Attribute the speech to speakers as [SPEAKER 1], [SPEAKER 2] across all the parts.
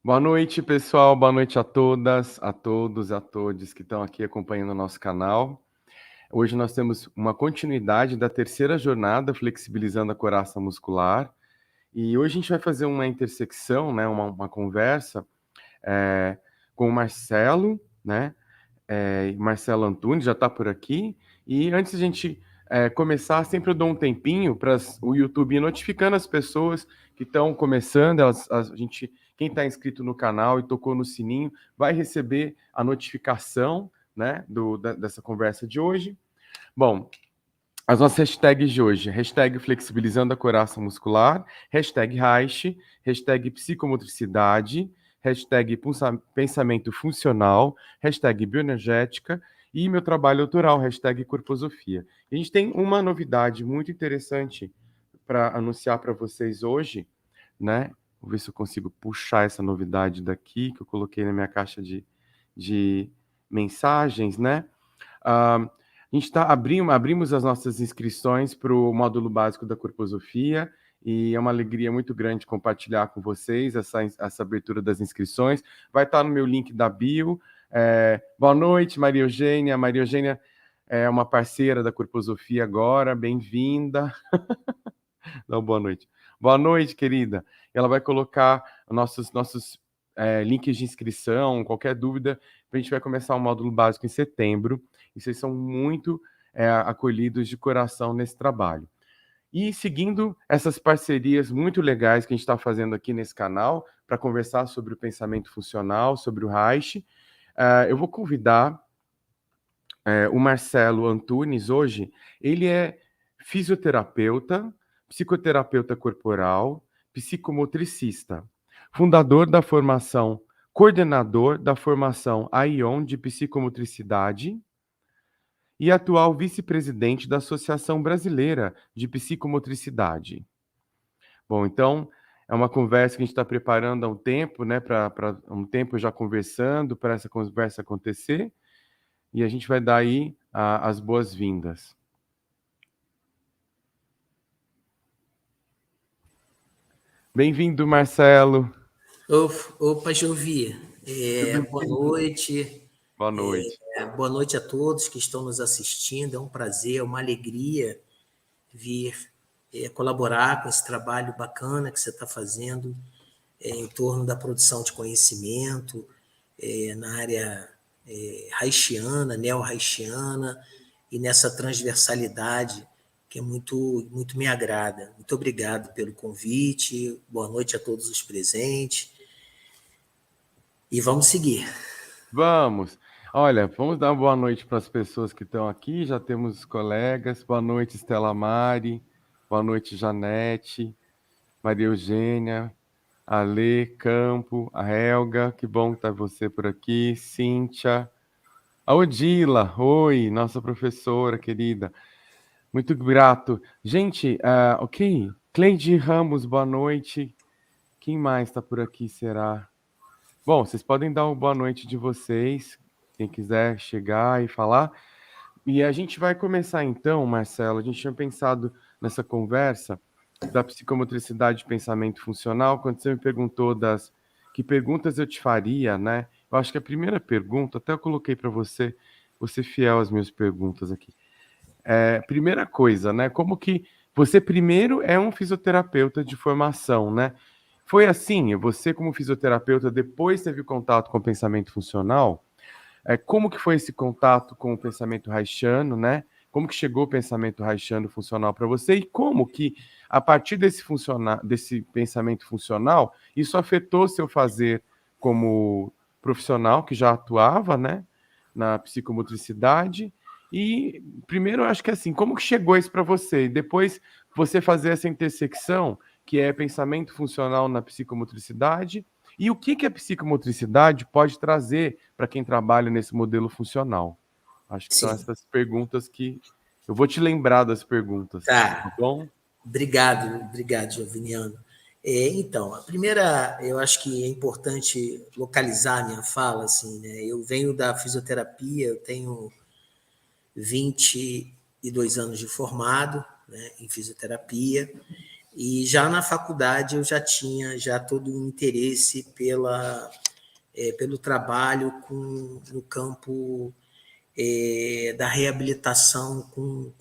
[SPEAKER 1] Boa noite, pessoal. Boa noite a todas, a todos e a todas que estão aqui acompanhando o nosso canal. Hoje nós temos uma continuidade da terceira jornada Flexibilizando a Coraça Muscular. E hoje a gente vai fazer uma intersecção, né, uma conversa com o Marcelo, né? Marcelo Antunes já está por aqui. E antes de a gente começar, sempre eu dou um tempinho para o YouTube ir notificando as pessoas que estão começando. Quem está inscrito no canal e tocou no sininho vai receber a notificação, né, dessa conversa de hoje. Bom, as nossas hashtags de hoje: hashtag Flexibilizando a Coraça Muscular, hashtag Reich, hashtag Psicomotricidade, hashtag Pensamento Funcional, hashtag Bioenergética e meu trabalho autoral, hashtag Corposofia. E a gente tem uma novidade muito interessante para anunciar para vocês hoje, né? Vou ver se eu consigo puxar essa novidade daqui, que eu coloquei na minha caixa de mensagens, né? A gente abrimos as nossas inscrições para o módulo básico da Corposofia e é uma alegria muito grande compartilhar com vocês essa abertura das inscrições. Vai estar no meu link da bio. Boa noite, Maria Eugênia. Maria Eugênia é uma parceira da Corposofia agora, bem-vinda. Não, boa noite. Boa noite, querida. Ela vai colocar nossos links de inscrição, qualquer dúvida, a gente vai começar o módulo básico em setembro, e vocês são muito acolhidos de coração nesse trabalho. E seguindo essas parcerias muito legais que a gente está fazendo aqui nesse canal, para conversar sobre o pensamento funcional, sobre o Reich, eu vou convidar o Marcelo Antunes hoje. Ele é fisioterapeuta, psicoterapeuta corporal, psicomotricista, fundador da formação, coordenador da formação AION de Psicomotricidade e atual vice-presidente da Associação Brasileira de Psicomotricidade. Bom, então, é uma conversa que a gente está preparando há um tempo, né, para um tempo já conversando para essa conversa acontecer, e a gente vai dar aí as boas-vindas. Bem-vindo, Marcelo.
[SPEAKER 2] Opa, Jovi. Boa noite.
[SPEAKER 1] Boa noite.
[SPEAKER 2] Boa noite a todos que estão nos assistindo. É um prazer, é uma alegria vir colaborar com esse trabalho bacana que você está fazendo em torno da produção de conhecimento na área reichiana, neo-reichiana e nessa transversalidade que é muito, muito me agrada. Muito obrigado pelo convite. Boa noite a todos os presentes. E vamos seguir.
[SPEAKER 1] Vamos. Olha, vamos dar uma boa noite para as pessoas que estão aqui. Já temos colegas. Boa noite, Estela Mari. Boa noite, Janete, Maria Eugênia, Ale Campo, a Helga. Que bom estar você por aqui. Cíntia. A Odila. Oi, nossa professora querida. Muito grato. Gente, ok. Cleide Ramos, boa noite. Quem mais está por aqui, será? Bom, vocês podem dar uma boa noite de vocês, quem quiser chegar e falar. E a gente vai começar então, Marcelo. A gente tinha pensado nessa conversa da psicomotricidade de pensamento funcional, quando você me perguntou que perguntas eu te faria, né? Eu acho que a primeira pergunta, até eu coloquei para você, você fiel às minhas perguntas aqui. Primeira coisa, né? Como que você primeiro é um fisioterapeuta de formação, né? Foi assim, você como fisioterapeuta depois teve contato com o pensamento funcional? Como que foi esse contato com o pensamento reichiano, né? Como que chegou o pensamento reichiano funcional para você e como que a partir desse pensamento funcional isso afetou seu fazer como profissional que já atuava, né, na psicomotricidade? E primeiro, eu acho que assim, como que chegou isso para você? E depois você fazer essa intersecção, que é pensamento funcional na psicomotricidade, e o que a psicomotricidade pode trazer para quem trabalha nesse modelo funcional? Acho que são essas perguntas que eu vou te lembrar das perguntas, tá bom?
[SPEAKER 2] Obrigado, Joviniano. Então, a primeira, eu acho que é importante localizar a minha fala, assim, né? Eu venho da fisioterapia, eu tenho 22 anos de formado, né, em fisioterapia, E já na faculdade eu já tinha já todo o interesse pelo trabalho no campo da reabilitação com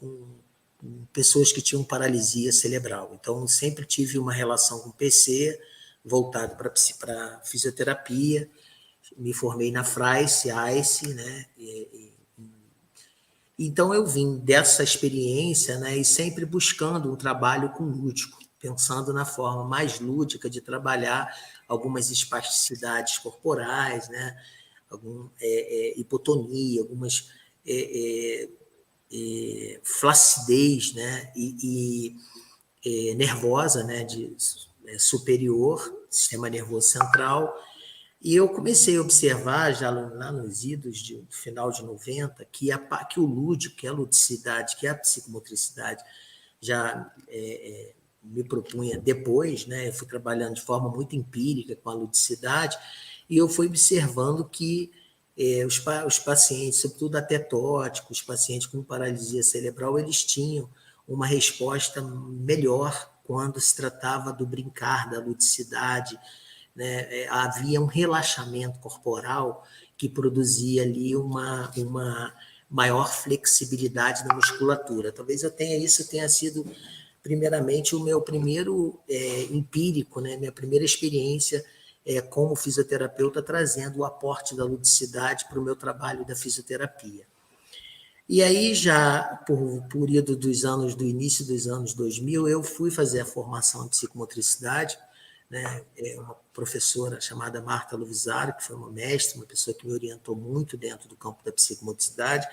[SPEAKER 2] pessoas que tinham paralisia cerebral. Então, sempre tive uma relação com PC, voltado para fisioterapia. Me formei na Freice, ICE, né? Então, eu vim dessa experiência, né, e sempre buscando um trabalho com lúdico, pensando na forma mais lúdica de trabalhar algumas espasticidades corporais, né, hipotonia, algumas flacidez, né, nervosa, né, superior, sistema nervoso central. E eu comecei a observar, já lá nos idos do final de 90, que o lúdico, que a ludicidade, que a psicomotricidade já me propunha depois, né? Eu fui trabalhando de forma muito empírica com a ludicidade, e eu fui observando que os pacientes, sobretudo atetóticos, os pacientes com paralisia cerebral, eles tinham uma resposta melhor quando se tratava do brincar, da ludicidade, né? Havia um relaxamento corporal que produzia ali uma maior flexibilidade da musculatura. Talvez isso tenha sido, primeiramente, o meu primeiro empírico, né? Minha primeira experiência como fisioterapeuta, trazendo o aporte da ludicidade para o meu trabalho da fisioterapia. E aí, já por ido do início dos anos 2000, eu fui fazer a formação em psicomotricidade, né? Uma professora chamada Marta Lovisaro, que foi uma mestre, uma pessoa que me orientou muito dentro do campo da psicomotricidade.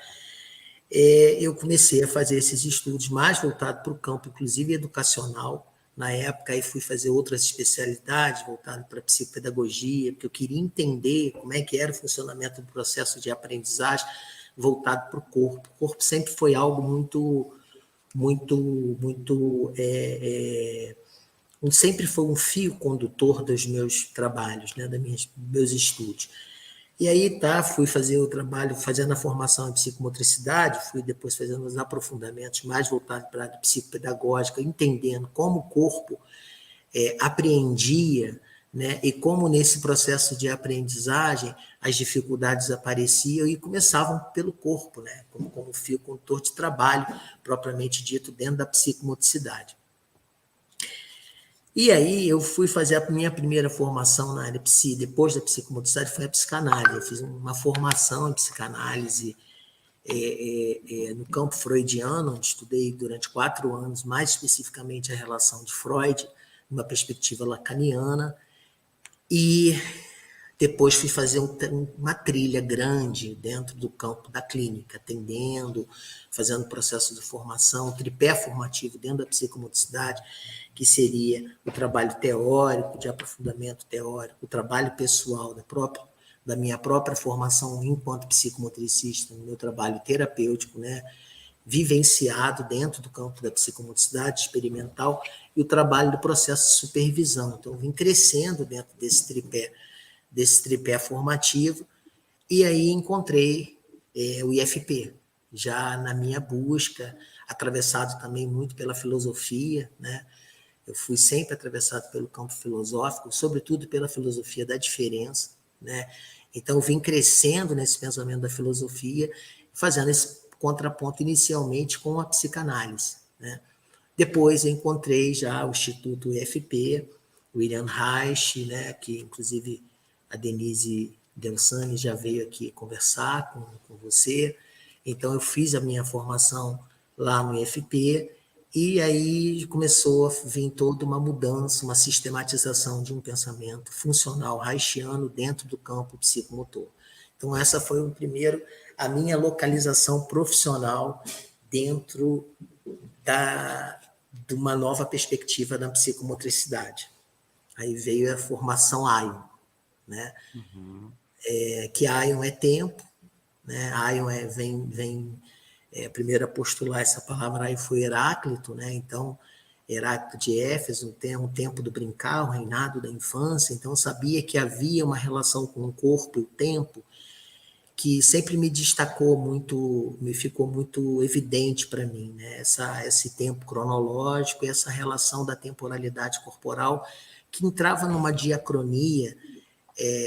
[SPEAKER 2] Eu comecei a fazer esses estudos mais voltados para o campo, inclusive educacional. Na época, aí fui fazer outras especialidades voltadas para a psicopedagogia, porque eu queria entender como é que era o funcionamento do processo de aprendizagem voltado para o corpo. O corpo sempre foi algo sempre foi um fio condutor dos meus trabalhos, né, dos meus estudos. E aí fui fazer o trabalho, fazendo a formação em psicomotricidade, fui depois fazendo os aprofundamentos mais voltados para a área psicopedagógica, entendendo como o corpo apreendia, né, e como nesse processo de aprendizagem as dificuldades apareciam e começavam pelo corpo, né, como fio condutor de trabalho, propriamente dito, dentro da psicomotricidade. E aí eu fui fazer a minha primeira formação na área psi, depois da psicomotricidade, foi a psicanálise. Eu fiz uma formação em psicanálise no campo freudiano, onde estudei durante 4 anos, mais especificamente a relação de Freud, numa perspectiva lacaniana, e depois fui fazer uma trilha grande dentro do campo da clínica, atendendo, fazendo processo de formação, tripé formativo dentro da psicomotricidade, que seria o trabalho teórico, de aprofundamento teórico, o trabalho pessoal da minha própria formação enquanto psicomotricista, no meu trabalho terapêutico, né, vivenciado dentro do campo da psicomotricidade experimental, e o trabalho do processo de supervisão. Então, eu vim crescendo dentro desse tripé formativo, e aí encontrei o IFP, já na minha busca, atravessado também muito pela filosofia, né? Eu fui sempre atravessado pelo campo filosófico, sobretudo pela filosofia da diferença, né? Então, eu vim crescendo nesse pensamento da filosofia, fazendo esse contraponto inicialmente com a psicanálise, né? Depois eu encontrei já o Instituto IFP, William Reich, né, que inclusive a Denise Delsani já veio aqui conversar com você. Então, eu fiz a minha formação lá no IFP, e aí começou a vir toda uma mudança, uma sistematização de um pensamento funcional reichiano dentro do campo psicomotor. Então, essa foi a minha localização profissional dentro de uma nova perspectiva da psicomotricidade. Aí veio a formação Ion, né? Que Ion é tempo, né? Ion vem primeiro a postular essa palavra aí foi Heráclito, né? Então, Heráclito de Éfeso, um tempo do brincar, o reinado da infância. Então, eu sabia que havia uma relação com o corpo e o tempo, que sempre me destacou muito, me ficou muito evidente para mim, né? Esse tempo cronológico e essa relação da temporalidade corporal que entrava numa diacronia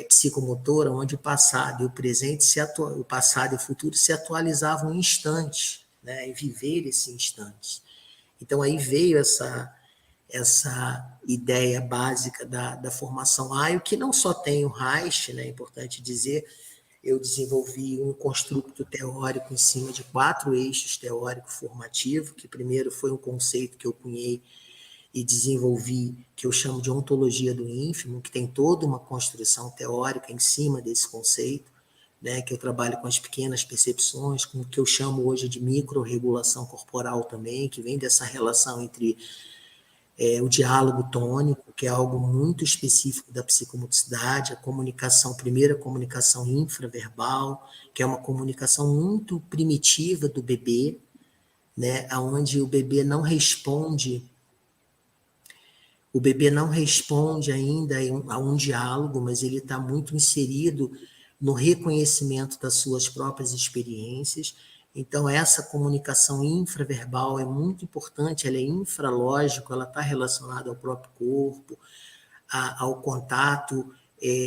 [SPEAKER 2] psicomotora, onde o passado e o presente, o passado e o futuro se atualizavam em instantes, né? E viver esse instante. Então aí veio essa ideia básica da formação AIO, que não só tem o Reich, né? É importante dizer, eu desenvolvi um construto teórico em cima de 4 eixos teórico formativo, que primeiro foi um conceito que eu cunhei e desenvolvi, que eu chamo de ontologia do ínfimo, que tem toda uma construção teórica em cima desse conceito, né, que eu trabalho com as pequenas percepções, com o que eu chamo hoje de microrregulação corporal também, que vem dessa relação entre o diálogo tônico, que é algo muito específico da psicomotricidade, a comunicação, primeira comunicação infraverbal, que é uma comunicação muito primitiva do bebê, né, onde o bebê não responde ainda a um diálogo, mas ele está muito inserido no reconhecimento das suas próprias experiências. Então, essa comunicação infraverbal é muito importante, ela é infralógica, ela está relacionada ao próprio corpo, ao contato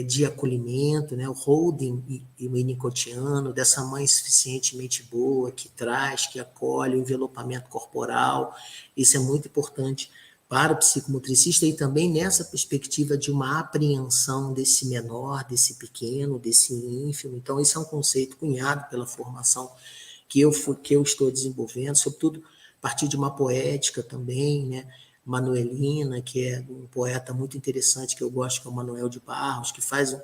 [SPEAKER 2] de acolhimento, né? O holding e o winnicottiano, dessa mãe suficientemente boa, que traz, que acolhe, o envelopamento corporal, isso é muito importante para o psicomotricista e também nessa perspectiva de uma apreensão desse menor, desse pequeno, desse ínfimo. Então, isso é um conceito cunhado pela formação que eu estou desenvolvendo, sobretudo a partir de uma poética também, né? Manuelina, que é um poeta muito interessante que eu gosto, que é o Manuel de Barros, que faz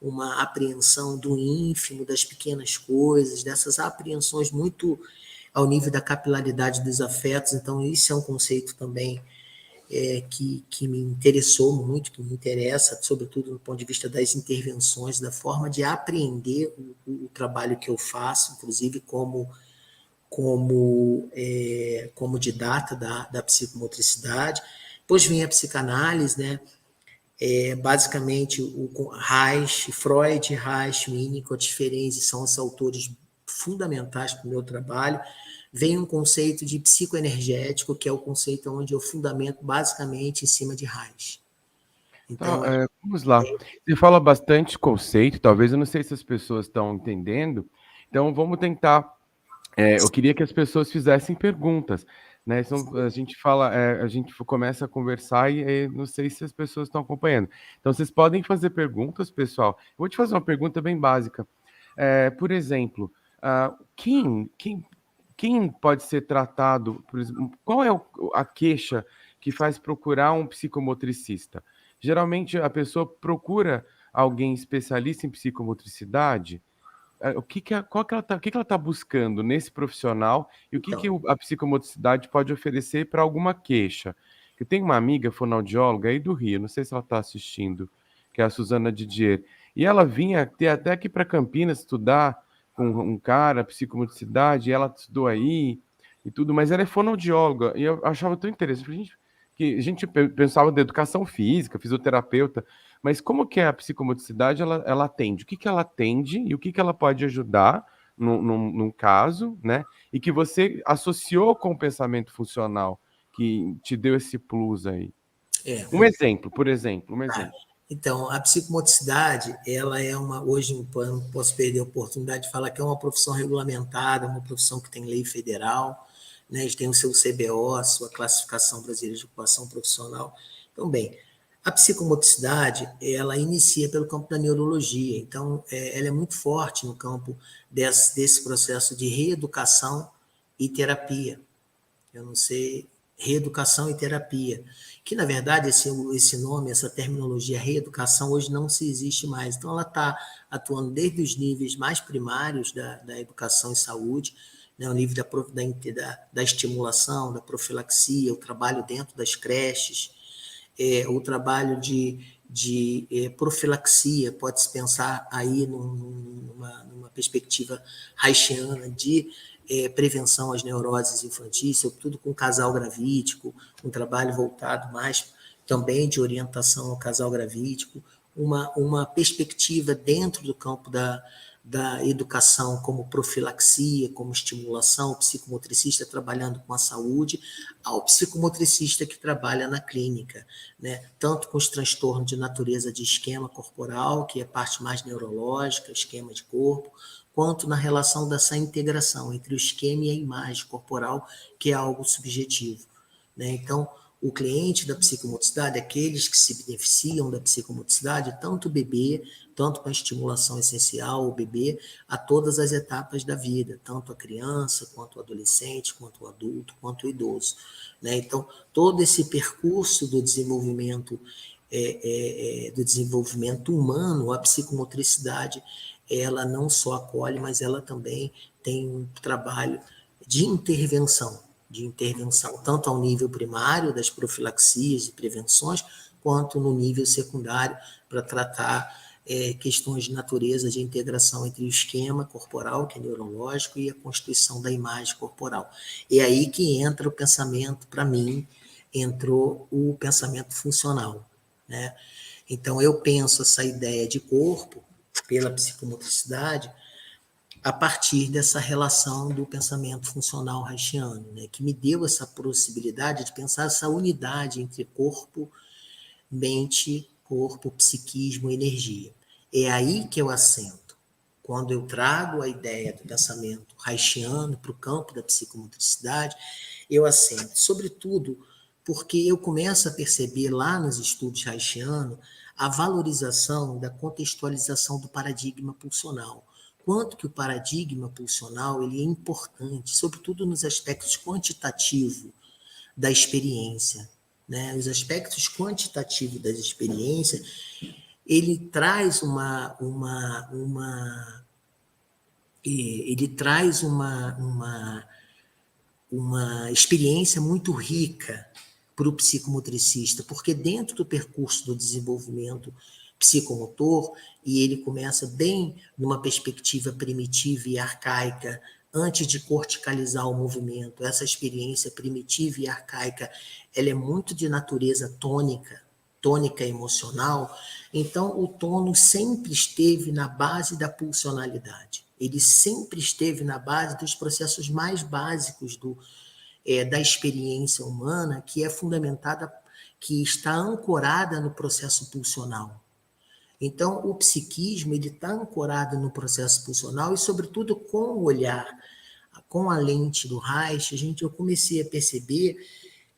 [SPEAKER 2] uma apreensão do ínfimo, das pequenas coisas, dessas apreensões muito ao nível da capilaridade dos afetos. Então, isso é um conceito também que me interessou muito, que me interessa, sobretudo do ponto de vista das intervenções, da forma de apreender o trabalho que eu faço, inclusive como didata da psicomotricidade. Depois vem a psicanálise, né? Basicamente, o Reich, Freud, Reich, Winnicott, Ferenczi são os autores fundamentais para o meu trabalho. Vem um conceito de psicoenergético, que é o conceito onde eu fundamento basicamente em cima de Reich.
[SPEAKER 1] Então,
[SPEAKER 2] Então,
[SPEAKER 1] vamos lá. Você fala bastante conceito, talvez eu não sei se as pessoas estão entendendo, então vamos tentar. Eu queria que as pessoas fizessem perguntas, né? Então, a gente fala, a gente começa a conversar e não sei se as pessoas estão acompanhando. Então, vocês podem fazer perguntas, pessoal. Eu vou te fazer uma pergunta bem básica. Por exemplo, quem pode ser tratado, por exemplo, qual é a queixa que faz procurar um psicomotricista? Geralmente a pessoa procura alguém especialista em psicomotricidade. O que ela tá buscando nesse profissional e o que
[SPEAKER 2] então,
[SPEAKER 1] a psicomotricidade pode oferecer para alguma queixa? Eu tenho uma amiga fonoaudióloga aí do Rio, não sei se ela está assistindo, que é a Suzana Didier, e ela vinha até aqui para Campinas estudar com um cara, psicomotricidade, e ela estudou aí e tudo, mas ela é fonoaudióloga, e eu achava tão interessante, gente, que a gente pensava de educação física, fisioterapeuta, mas como que é a psicomotricidade, ela atende? O que ela atende e o que ela pode ajudar num caso, né? E que você associou com o pensamento funcional, que te deu esse plus aí.
[SPEAKER 2] é,
[SPEAKER 1] Um exemplo, por exemplo, um exemplo.
[SPEAKER 2] Então, a psicomotricidade, ela é hoje não posso perder a oportunidade de falar que é uma profissão regulamentada, uma profissão que tem lei federal, né? A gente tem o seu CBO, a sua classificação brasileira de ocupação profissional. Então, bem, a psicomotricidade, ela inicia pelo campo da neurologia, então, ela é muito forte no campo desse processo de reeducação e terapia. Eu não sei, reeducação e terapia, que na verdade esse nome, essa terminologia reeducação hoje não se existe mais. Então ela está atuando desde os níveis mais primários da educação e saúde, né, o nível da estimulação, da profilaxia, o trabalho dentro das creches, o trabalho de profilaxia, pode-se pensar aí numa perspectiva reichiana de prevenção às neuroses infantis, sobretudo com casal gravídico, um trabalho voltado mais também de orientação ao casal gravídico, uma perspectiva dentro do campo da educação, como profilaxia, como estimulação, o psicomotricista trabalhando com a saúde, ao psicomotricista que trabalha na clínica, né? Tanto com os transtornos de natureza de esquema corporal, que é a parte mais neurológica, esquema de corpo, quanto na relação dessa integração entre o esquema e a imagem corporal, que é algo subjetivo, né? Então, o cliente da psicomotricidade, aqueles que se beneficiam da psicomotricidade, tanto o bebê, tanto com a estimulação essencial, o bebê, a todas as etapas da vida, tanto a criança, quanto o adolescente, quanto o adulto, quanto o idoso, né? Então, todo esse percurso do desenvolvimento humano, a psicomotricidade, ela não só acolhe, mas ela também tem um trabalho de intervenção, tanto ao nível primário das profilaxias e prevenções, quanto no nível secundário, para tratar questões de natureza de integração entre o esquema corporal, que é neurológico, e a constituição da imagem corporal. É aí que entra o pensamento, para mim, entrou o pensamento funcional, né? Então, eu penso essa ideia de corpo, pela psicomotricidade, a partir dessa relação do pensamento funcional reichiano, né, que me deu essa possibilidade de pensar essa unidade entre corpo, mente, corpo, psiquismo e energia. É aí que eu assento. Quando eu trago a ideia do pensamento reichiano para o campo da psicomotricidade, eu assento, sobretudo porque eu começo a perceber lá nos estudos reichianos a valorização da contextualização do paradigma pulsional. Quanto que o paradigma pulsional ele é importante, sobretudo nos aspectos quantitativos da experiência, né? Os aspectos quantitativos das experiências, ele traz uma experiência muito rica para o psicomotricista, porque dentro do percurso do desenvolvimento psicomotor, e ele começa bem numa perspectiva primitiva e arcaica, antes de corticalizar o movimento, essa experiência primitiva e arcaica, ela é muito de natureza tônica emocional, então o tônus sempre esteve na base da pulsionalidade, ele sempre esteve na base dos processos mais básicos da experiência humana, que é fundamentada, que está ancorada no processo pulsional. Então, o psiquismo ele está ancorado no processo pulsional e, sobretudo, com o olhar, com a lente do Reich, eu comecei a perceber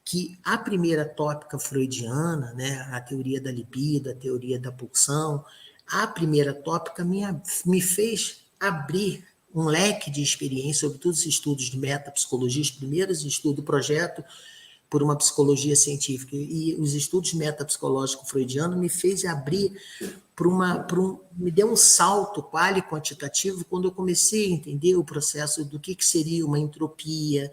[SPEAKER 2] que a primeira tópica freudiana, né, a teoria da libido, a teoria da pulsão, a primeira tópica me fez abrir um leque de experiência, sobretudo os estudos de metapsicologia, os primeiros estudos do projeto por uma psicologia científica, e os estudos metapsicológicos freudianos me fez abrir me deu um salto quali quantitativo quando eu comecei a entender o processo do que seria uma entropia,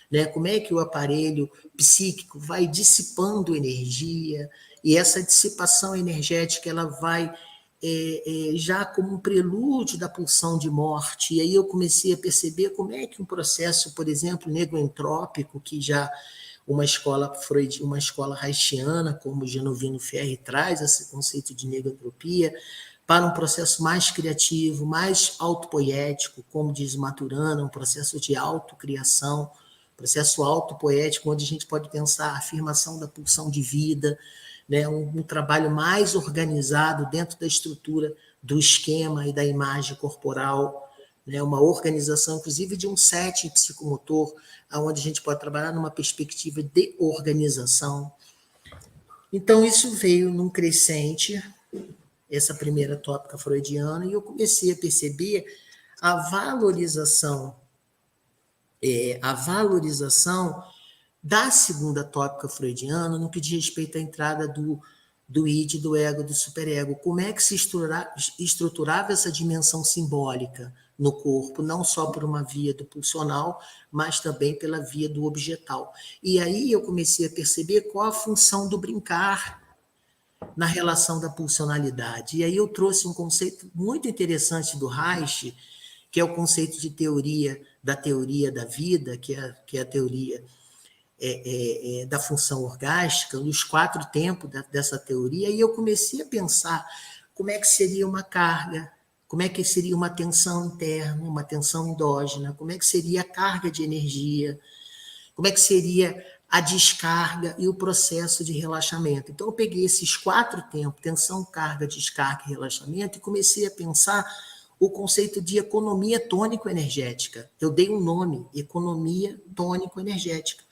[SPEAKER 2] né? Como é que o aparelho psíquico vai dissipando energia, e essa dissipação energética ela vai já como um prelúdio da pulsão de morte. E aí eu comecei a perceber como é que um processo, por exemplo, negroentrópico, que já uma escola reichiana, como Genovino Ferri traz esse conceito de negroentropia, para um processo mais criativo, mais autopoético, como diz Maturana, um processo de autocriação, processo autopoético, onde a gente pode pensar a afirmação da pulsão de vida, né, um trabalho mais organizado dentro da estrutura do esquema e da imagem corporal, né, uma organização, inclusive, de um setting psicomotor, onde a gente pode trabalhar numa perspectiva de organização. Então, isso veio num crescente, essa primeira tópica freudiana, e eu comecei a perceber a valorização da segunda tópica freudiana no que diz respeito à entrada do id, do ego, do superego. Como é que se estruturava essa dimensão simbólica no corpo, não só por uma via do pulsional, mas também pela via do objetal. E aí eu comecei a perceber qual a função do brincar na relação da pulsionalidade. E aí eu trouxe um conceito muito interessante do Reich, que é o conceito de teoria da vida, que é a teoria da função orgástica, nos 4 tempos dessa teoria, e eu comecei a pensar como é que seria uma carga, como é que seria uma tensão interna, uma tensão endógena, como é que seria a carga de energia, como é que seria a descarga e o processo de relaxamento. Então, eu peguei esses 4 tempos, tensão, carga, descarga e relaxamento, e comecei a pensar o conceito de economia tônico-energética. Eu dei um nome, economia tônico-energética.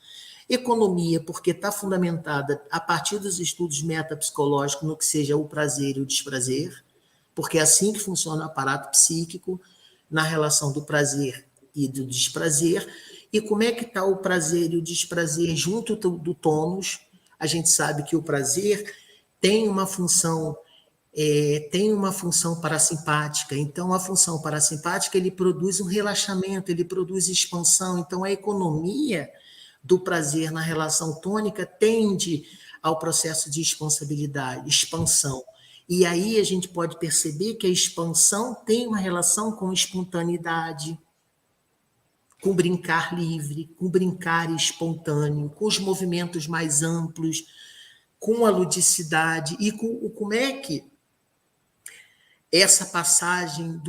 [SPEAKER 2] Economia, porque está fundamentada a partir dos estudos metapsicológicos no que seja o prazer e o desprazer, porque é assim que funciona o aparato psíquico, na relação do prazer e do desprazer. E como é que está o prazer e o desprazer junto do tônus? A gente sabe que o prazer tem uma função parasimpática. Então, a função parasimpática, ele produz um relaxamento, ele produz expansão. Então, a economia do prazer na relação tônica tende ao processo de expansibilidade, expansão. E aí a gente pode perceber que a expansão tem uma relação com espontaneidade, com brincar livre, com brincar espontâneo, com os movimentos mais amplos, com a ludicidade e com como é que essa passagem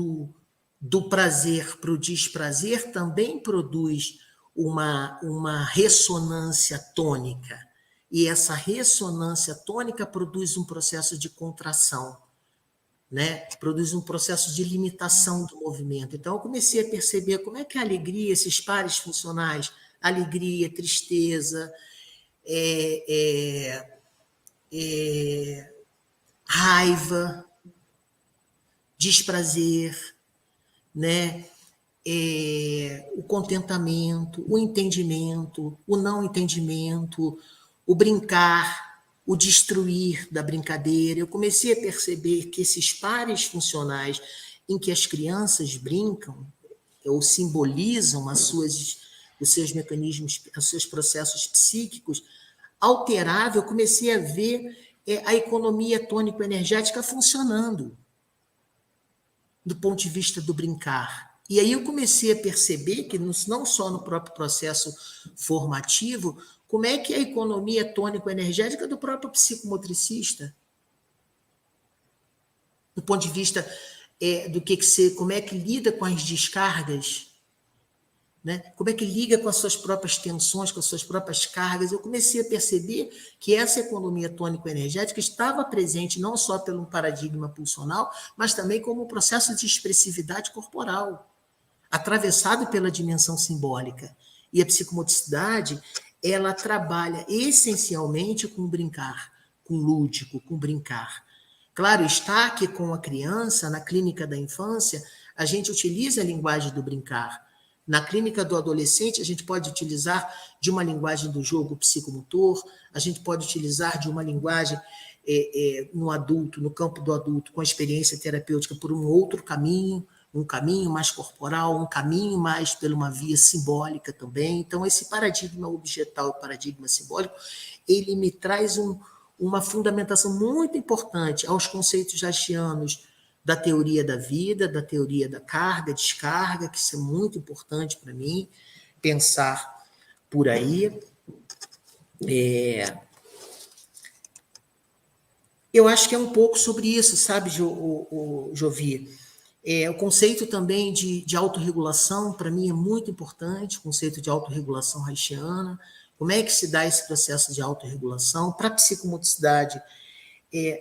[SPEAKER 2] do prazer para o desprazer também produz uma ressonância tônica. E essa ressonância tônica produz um processo de contração, né? Produz um processo de limitação do movimento. Então, eu comecei a perceber como é que a alegria, esses pares funcionais, alegria, tristeza, raiva, desprazer, né? O contentamento, o entendimento, o não entendimento, o brincar, o destruir da brincadeira. Eu comecei a perceber que esses pares funcionais em que as crianças brincam ou simbolizam os seus mecanismos, os seus processos psíquicos, alterável, eu comecei a ver a economia tônico-energética funcionando do ponto de vista do brincar. E aí eu comecei a perceber que não só no próprio processo formativo, como é que a economia tônico-energética do próprio psicomotricista, do ponto de vista como é que lida com as descargas, né? Como é que liga com as suas próprias tensões, com as suas próprias cargas. Eu comecei a perceber que essa economia tônico-energética estava presente não só pelo paradigma pulsional, mas também como um processo de expressividade corporal, atravessado pela dimensão simbólica. E a psicomotricidade, ela trabalha essencialmente com o brincar, com o lúdico, com o brincar. Claro está que com a criança, na clínica da infância, a gente utiliza a linguagem do brincar. Na clínica do adolescente, a gente pode utilizar de uma linguagem do jogo psicomotor, a gente pode utilizar de uma linguagem no adulto, no campo do adulto, com a experiência terapêutica por um outro caminho, um caminho mais corporal, um caminho mais por uma via simbólica também. Então, esse paradigma objetal e paradigma simbólico, ele me traz uma fundamentação muito importante aos conceitos jastianos da teoria da vida, da teoria da carga, descarga, que isso é muito importante para mim, pensar por aí. Eu acho que é um pouco sobre isso, sabe, Jovi? O conceito também de autorregulação, para mim, é muito importante, o conceito de autorregulação haitiana. Como é que se dá esse processo de autorregulação? Para a psicomotricidade,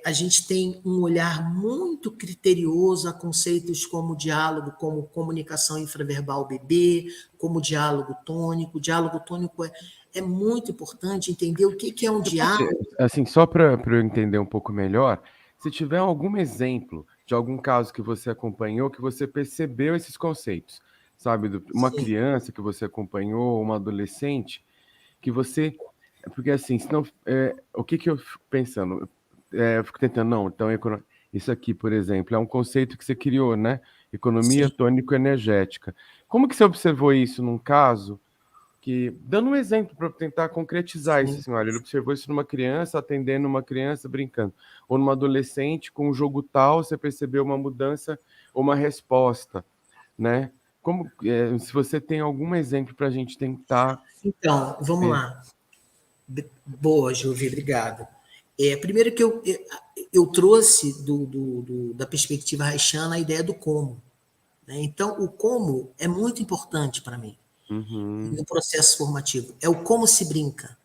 [SPEAKER 2] a gente tem um olhar muito criterioso a conceitos como diálogo, como comunicação infraverbal bebê, como diálogo tônico. O diálogo tônico é muito importante entender o que é um diálogo.
[SPEAKER 1] Assim, só para eu entender um pouco melhor, se tiver algum exemplo de algum caso que você acompanhou, que você percebeu esses conceitos, sabe? Uma
[SPEAKER 2] Sim.
[SPEAKER 1] criança que você acompanhou, uma adolescente, que você... Porque assim, senão, o que eu fico pensando? Eu fico tentando, não, então isso aqui, por exemplo, é um conceito que você criou, né? Economia
[SPEAKER 2] Sim.
[SPEAKER 1] tônico-energética. Como que você observou isso num caso que, dando um exemplo para tentar concretizar isso, assim, olha, ele observou isso numa criança, atendendo uma criança, brincando, ou numa adolescente, com um jogo tal, você percebeu uma mudança ou uma resposta, né? Se você tem algum exemplo para a gente tentar...
[SPEAKER 2] Então, vamos lá. Boa, Juvi, obrigado. Primeiro que eu trouxe da perspectiva haitiana a ideia do como. Né? Então, o como é muito importante para mim
[SPEAKER 1] Uhum,
[SPEAKER 2] no processo formativo. É o como se brinca,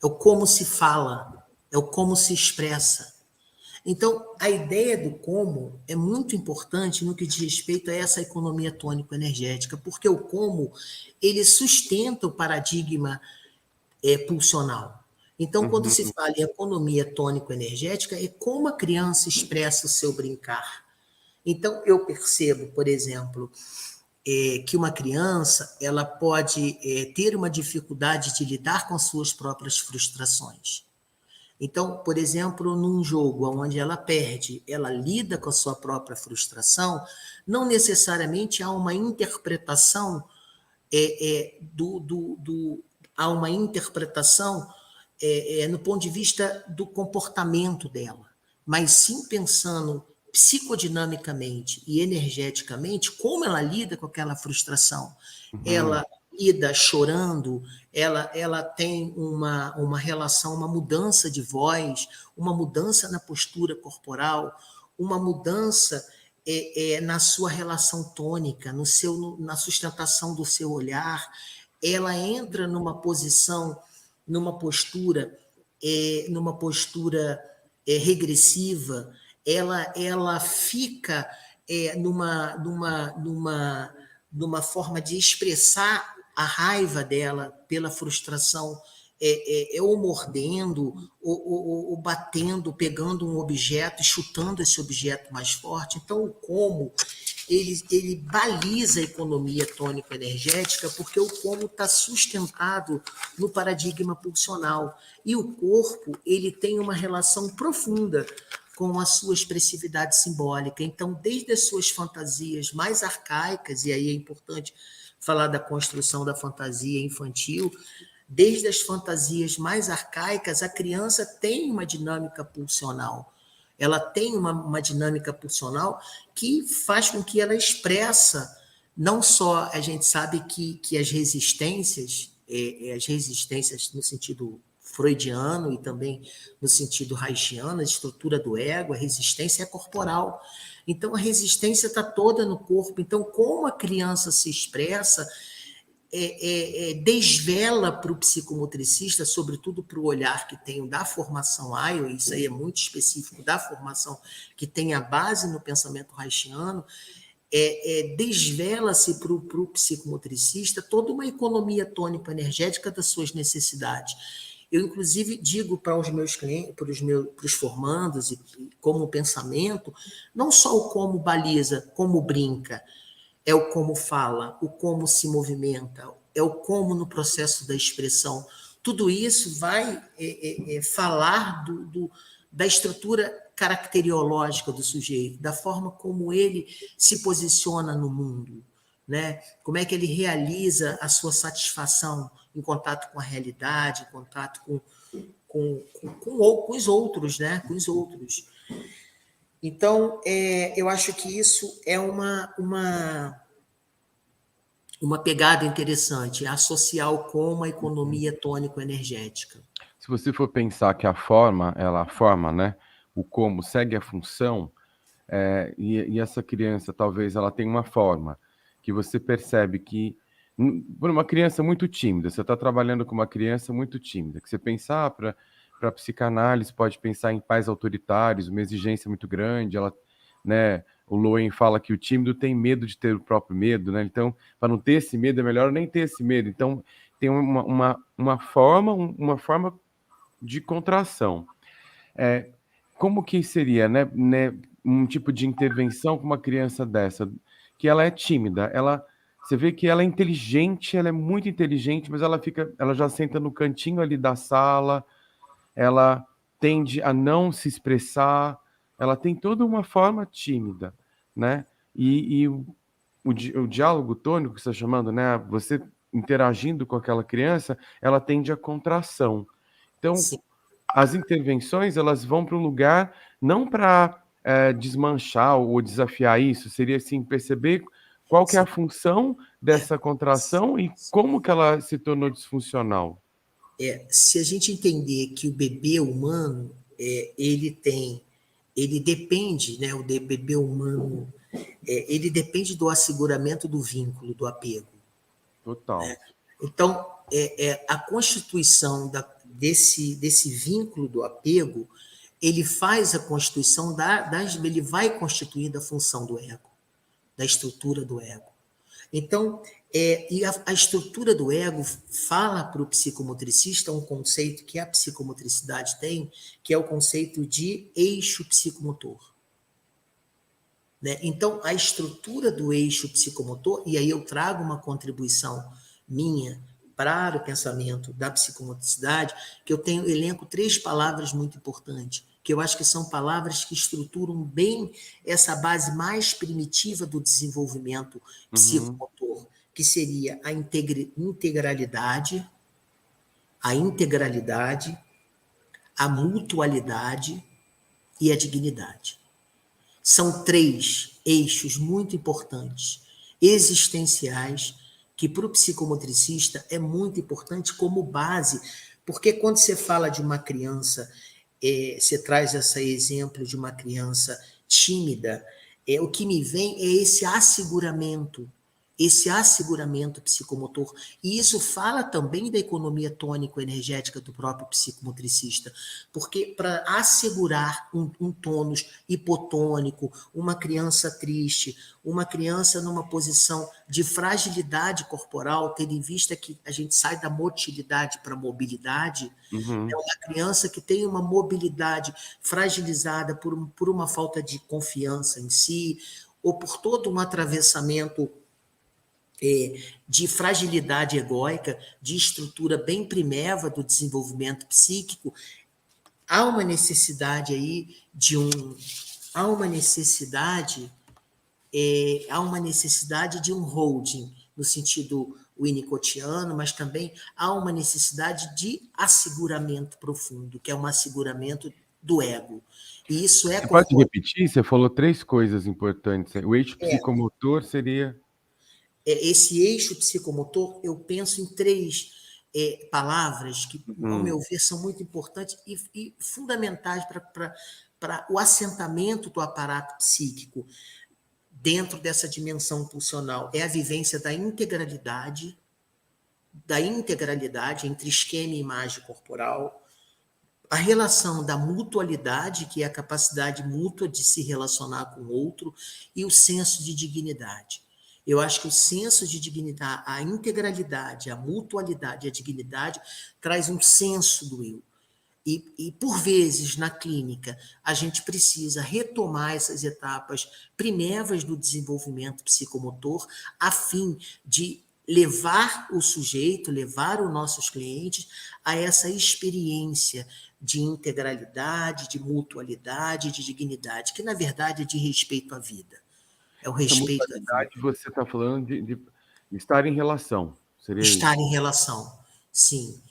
[SPEAKER 2] é o como se fala, é o como se expressa. Então, a ideia do como é muito importante no que diz respeito a essa economia tônico-energética, porque o como ele sustenta o paradigma pulsional. Então, quando se
[SPEAKER 1] uhum,
[SPEAKER 2] fala em economia tônico-energética, é como a criança expressa o seu brincar. Então, eu percebo, por exemplo, que uma criança ela pode ter uma dificuldade de lidar com suas próprias frustrações. Então, por exemplo, num jogo onde ela perde, ela lida com a sua própria frustração, não necessariamente há uma interpretação há uma interpretação no ponto de vista do comportamento dela, mas sim pensando psicodinamicamente e energeticamente como ela lida com aquela frustração.
[SPEAKER 1] uhum.
[SPEAKER 2] Ela lida chorando, ela tem uma relação, uma mudança de voz, uma mudança na postura corporal, uma mudança na sua relação tônica, na sustentação do seu olhar, ela entra numa postura, regressiva, ela fica numa forma de expressar a raiva dela pela frustração, ou mordendo, ou batendo, pegando um objeto e chutando esse objeto mais forte. Então, o como ele baliza a economia tônico-energética porque o como está sustentado no paradigma pulsional. E o corpo ele tem uma relação profunda com a sua expressividade simbólica. Então, desde as suas fantasias mais arcaicas, e aí é importante falar da construção da fantasia infantil, desde as fantasias mais arcaicas, a criança tem uma dinâmica pulsional. Ela tem uma dinâmica pulsional que faz com que ela expressa, não só a gente sabe que as resistências no sentido freudiano e também no sentido haitiano, a estrutura do ego, a resistência é corporal. Então, a resistência está toda no corpo. Então, como a criança se expressa, desvela para o psicomotricista, sobretudo para o olhar que tem da formação AIO, isso aí é muito específico da formação que tem a base no pensamento haitiano, desvela-se para o psicomotricista toda uma economia tônico-energética das suas necessidades. Eu, inclusive, digo para os meus clientes, para os formandos, e como pensamento, não só o como baliza, como brinca, é o como fala, o como se movimenta, é o como no processo da expressão. Tudo isso vai falar da estrutura caracteriológica do sujeito, da forma como ele se posiciona no mundo, né? Como é que ele realiza a sua satisfação em contato com a realidade, em contato com os outros, né? Com os outros. Então, eu acho que isso é uma pegada interessante, associar o como a
[SPEAKER 1] Uhum.
[SPEAKER 2] economia tônico-energética.
[SPEAKER 1] Se você for pensar que a forma, né, o como segue a função, e essa criança talvez ela tenha uma forma que você percebe que por uma criança muito tímida, você está trabalhando com uma criança muito tímida, que você pensar para psicanálise pode pensar em pais autoritários, uma exigência muito grande, ela, né, o Lowen fala que o tímido tem medo de ter o próprio medo, né? Então, para não ter esse medo é melhor nem ter esse medo. Então, tem uma forma de contração. É, como que seria, né, um tipo de intervenção com uma criança dessa, que ela é tímida, você vê que ela é inteligente, ela é muito inteligente, mas ela já senta no cantinho ali da sala, ela tende a não se expressar, ela tem toda uma forma tímida, né? E o diálogo tônico que você está chamando, né? Você interagindo com aquela criança, ela tende à contração. Então,
[SPEAKER 2] Sim,
[SPEAKER 1] as intervenções elas vão para um lugar não para desmanchar ou desafiar isso, seria assim perceber qual que é a
[SPEAKER 2] sim.
[SPEAKER 1] função dessa contração e como que ela se tornou disfuncional.
[SPEAKER 2] se a gente entender que o bebê humano, ele depende, né, bebê humano, ele depende do asseguramento do vínculo, do apego.
[SPEAKER 1] Total.
[SPEAKER 2] Então, a constituição desse vínculo do apego, ele faz a constituição ele vai constituir a função do ego, da estrutura do ego. Então, e a estrutura do ego fala para o psicomotricista um conceito que a psicomotricidade tem, que é o conceito de eixo psicomotor. Né? Então, a estrutura do eixo psicomotor, e aí eu trago uma contribuição minha para o pensamento da psicomotricidade, que eu elenco 3 palavras muito importantes, que eu acho que são palavras que estruturam bem essa base mais primitiva do desenvolvimento psicomotor, que seria a integralidade, a mutualidade e a dignidade. São 3 eixos muito importantes, existenciais, que para o psicomotricista é muito importante como base, porque quando você fala de uma criança, você traz esse exemplo de uma criança tímida, o que me vem é esse asseguramento psicomotor. E isso fala também da economia tônico-energética do próprio psicomotricista, porque para assegurar um tônus hipotônico, uma criança triste, uma criança numa posição de fragilidade corporal, tendo em vista que a gente sai da motilidade para a mobilidade, é uma criança que tem uma mobilidade fragilizada por uma falta de confiança em si, ou por todo um atravessamento de fragilidade egóica, de estrutura bem primeva do desenvolvimento psíquico, há uma necessidade aí há uma necessidade de um holding, no sentido winnicottiano, mas também há uma necessidade de asseguramento profundo, que é um asseguramento do ego. E isso
[SPEAKER 1] Você pode repetir? Você falou 3 coisas importantes. O eixo psicomotor seria...
[SPEAKER 2] Esse eixo psicomotor, eu penso em 3 palavras que, ao meu ver, são muito importantes e fundamentais para o assentamento do aparato psíquico dentro dessa dimensão pulsional. É a vivência da integralidade entre esquema e imagem corporal, a relação da mutualidade, que é a capacidade mútua de se relacionar com o outro, e o senso de dignidade. Eu acho que o senso de dignidade, a integralidade, a mutualidade e a dignidade traz um senso do eu. E, por vezes, na clínica, a gente precisa retomar essas etapas primevas do desenvolvimento psicomotor, a fim de levar o sujeito, levar os nossos clientes a essa experiência de integralidade, de mutualidade, de dignidade, que, na verdade, é de respeito à vida. É o respeito à vida.
[SPEAKER 1] Você está falando de estar em relação. Seria
[SPEAKER 2] estar
[SPEAKER 1] isso?
[SPEAKER 2] Em relação, sim.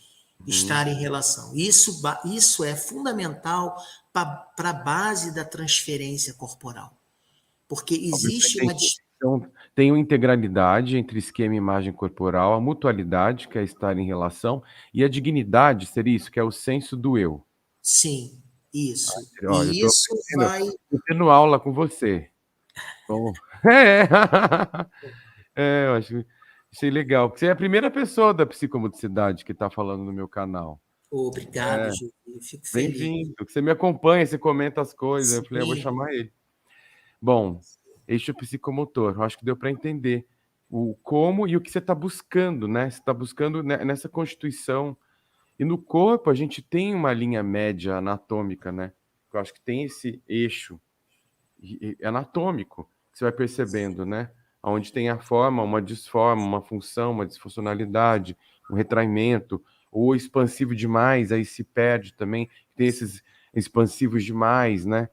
[SPEAKER 2] Estar em relação. Isso é fundamental para a base da transferência corporal. Porque existe uma...
[SPEAKER 1] Então, tem uma integralidade entre esquema e imagem corporal, a mutualidade, que é estar em relação, e a dignidade, seria isso, que é o senso do eu.
[SPEAKER 2] Sim, isso.
[SPEAKER 1] Olha,
[SPEAKER 2] E isso vai...
[SPEAKER 1] Estou tendo aula com você. Bom, eu achei legal, porque você é a primeira pessoa da psicomotricidade que está falando no meu canal.
[SPEAKER 2] Obrigado, Júlio. Eu fico feliz.
[SPEAKER 1] Bem-vindo, você me acompanha, você comenta as coisas.
[SPEAKER 2] Sim.
[SPEAKER 1] Eu falei, eu vou chamar ele. Bom, eixo psicomotor, eu acho que deu para entender o como e o que você está buscando, né? Você está buscando nessa constituição. E no corpo a gente tem uma linha média anatômica, né? Eu acho que tem esse eixo anatômico que você vai percebendo, né? Onde tem a forma, uma disforma, uma função, uma disfuncionalidade, um retraimento, ou expansivo demais, aí se perde também. Tem esses expansivos demais, né?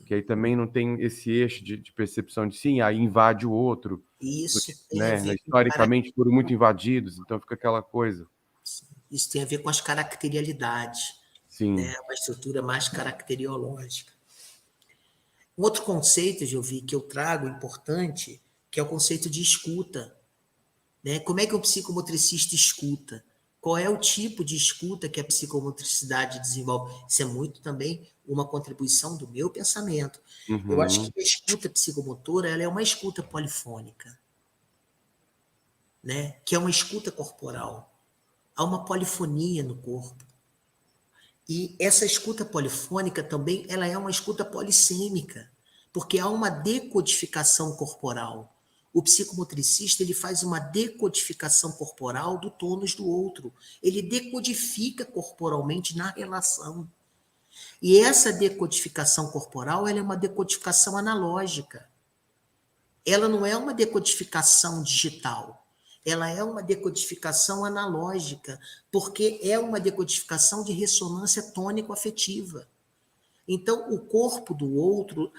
[SPEAKER 1] Que aí também não tem esse eixo de percepção de sim, aí invade o outro.
[SPEAKER 2] Isso
[SPEAKER 1] Porque,
[SPEAKER 2] tem a ver
[SPEAKER 1] historicamente foram muito invadidos, então fica aquela coisa.
[SPEAKER 2] Isso tem a ver com as caracterialidades.
[SPEAKER 1] Sim.
[SPEAKER 2] Né? Uma estrutura mais caracteriológica. Um outro conceito, Gilvi, que eu trago importante, que é o conceito de escuta. Né? Como é que o psicomotricista escuta? Qual é o tipo de escuta que a psicomotricidade desenvolve? Isso é muito também uma contribuição do meu pensamento. Eu acho
[SPEAKER 1] Uhum.
[SPEAKER 2] que a escuta psicomotora ela é uma escuta polifônica, né? Que é uma escuta corporal. Há uma polifonia no corpo. E essa escuta polifônica também ela é uma escuta polissêmica, porque há uma decodificação corporal. O psicomotricista ele faz uma decodificação corporal do tônus do outro. Ele decodifica corporalmente na relação. E essa decodificação corporal ela é uma decodificação analógica. Ela não é uma decodificação digital. Ela é uma decodificação analógica, porque é uma decodificação de ressonância tônico-afetiva. Então, o corpo do outro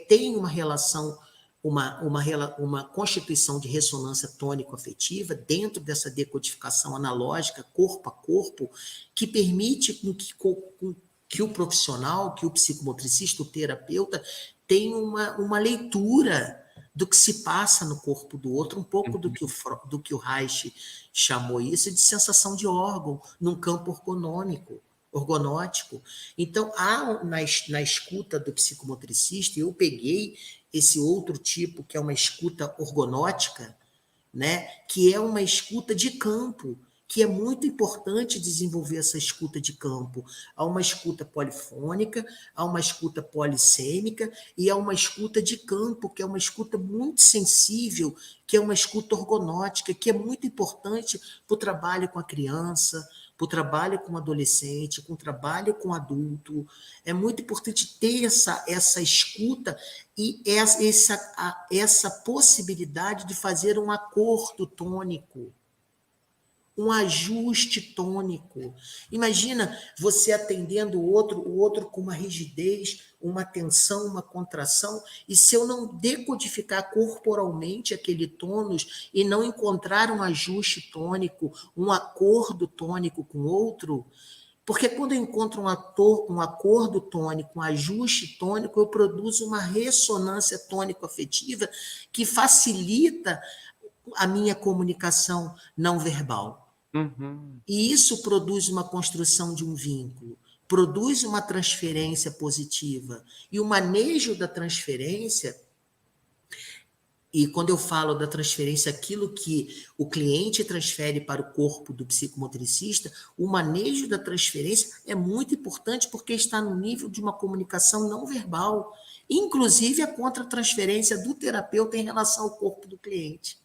[SPEAKER 2] tem uma relação, uma constituição de ressonância tônico-afetiva dentro dessa decodificação analógica, corpo a corpo, que permite que o profissional, que o psicomotricista, o terapeuta, tenha uma leitura do que se passa no corpo do outro, um pouco do que o Reich chamou isso de sensação de órgão, num campo orgonótico. Então, há na escuta do psicomotricista, eu peguei esse outro tipo, que é uma escuta orgonótica, né, que é uma escuta de campo, que é muito importante desenvolver essa escuta de campo. Há uma escuta polifônica, há uma escuta polissêmica e há uma escuta de campo, que é uma escuta muito sensível, que é uma escuta orgonótica, que é muito importante para o trabalho com a criança, para o trabalho com o adolescente, com o trabalho com o adulto. É muito importante ter essa escuta e essa possibilidade de fazer um acordo tônico, um ajuste tônico. Imagina você atendendo o outro com uma rigidez, uma tensão, uma contração, e se eu não decodificar corporalmente aquele tônus e não encontrar um ajuste tônico, um acordo tônico com o outro, porque quando eu encontro um acordo tônico, um ajuste tônico, eu produzo uma ressonância tônico-afetiva que facilita a minha comunicação não verbal.
[SPEAKER 1] Uhum.
[SPEAKER 2] E isso produz uma construção de um vínculo, produz uma transferência positiva. E o manejo da transferência, e quando eu falo da transferência, aquilo que o cliente transfere para o corpo do psicomotricista, o manejo da transferência é muito importante porque está no nível de uma comunicação não verbal, inclusive a contratransferência do terapeuta em relação ao corpo do cliente.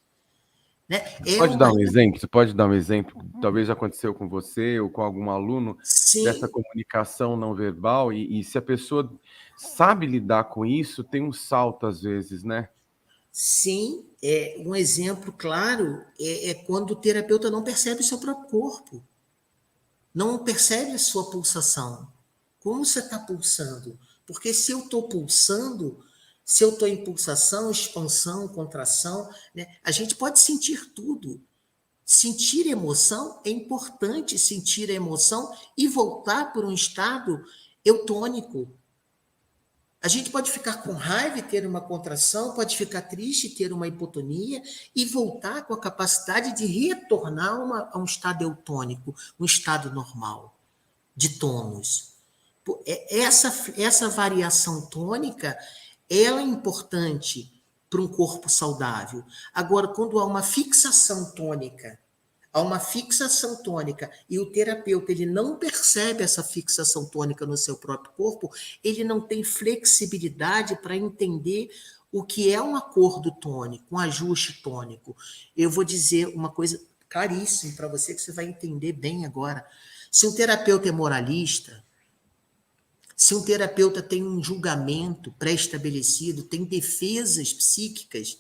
[SPEAKER 2] Né?
[SPEAKER 1] Pode dar um exemplo? Você pode dar um exemplo? Talvez já aconteceu com você ou com algum aluno dessa
[SPEAKER 2] Sim,
[SPEAKER 1] comunicação não verbal e se a pessoa sabe lidar com isso, tem um salto às vezes, né?
[SPEAKER 2] sim. Um exemplo claro é quando o terapeuta não percebe o seu próprio corpo, não percebe a sua pulsação. Como você está pulsando? Porque se eu estou pulsando, se eu estou em pulsação, expansão, contração, né, a gente pode sentir tudo. Sentir emoção é importante, sentir a emoção e voltar para um estado eutônico. A gente pode ficar com raiva e ter uma contração, pode ficar triste e ter uma hipotonia e voltar com a capacidade de retornar a um estado eutônico, um estado normal, de tônus. Essa variação tônica, ela é importante para um corpo saudável. Agora, quando há uma fixação tônica, e o terapeuta ele não percebe essa fixação tônica no seu próprio corpo, ele não tem flexibilidade para entender o que é um acordo tônico, um ajuste tônico. Eu vou dizer uma coisa claríssima para você que você vai entender bem agora. Se um terapeuta é moralista, se um terapeuta tem um julgamento pré-estabelecido, tem defesas psíquicas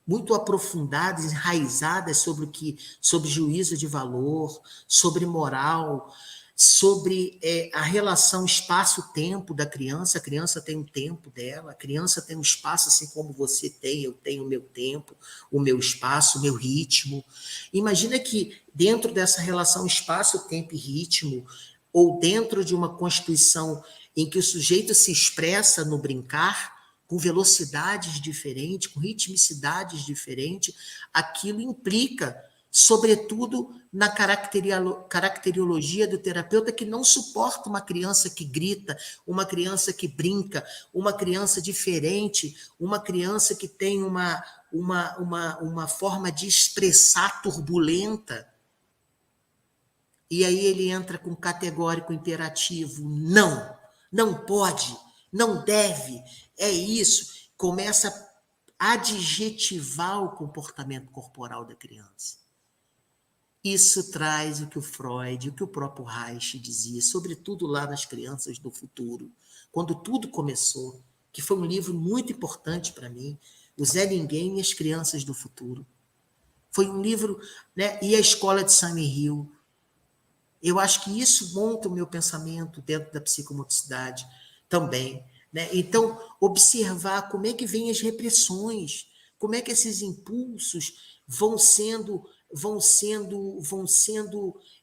[SPEAKER 2] muito aprofundadas, enraizadas sobre juízo de valor, sobre moral, sobre a relação espaço-tempo da criança. A criança tem um tempo dela, a criança tem um espaço assim como você tem, eu tenho o meu tempo, o meu espaço, o meu ritmo. Imagina que dentro dessa relação espaço-tempo e ritmo, ou dentro de uma constituição em que o sujeito se expressa no brincar, com velocidades diferentes, com ritmicidades diferentes, aquilo implica sobretudo na caracteriologia do terapeuta, que não suporta uma criança que grita, uma criança que brinca, uma criança diferente, uma criança que tem uma forma de expressar turbulenta. E aí ele entra com categórico imperativo: não, não pode, não deve, é isso. Começa a adjetivar o comportamento corporal da criança. Isso traz o que o Freud, o que o próprio Reich dizia, sobretudo lá nas Crianças do Futuro, quando tudo começou, que foi um livro muito importante para mim, O Zé Ninguém e as Crianças do Futuro. Foi um livro, né? E a Escola de Sunny Hill. Eu acho que isso monta o meu pensamento dentro da psicomotricidade também, né? Então, observar como é que vêm as repressões, como é que esses impulsos vão sendo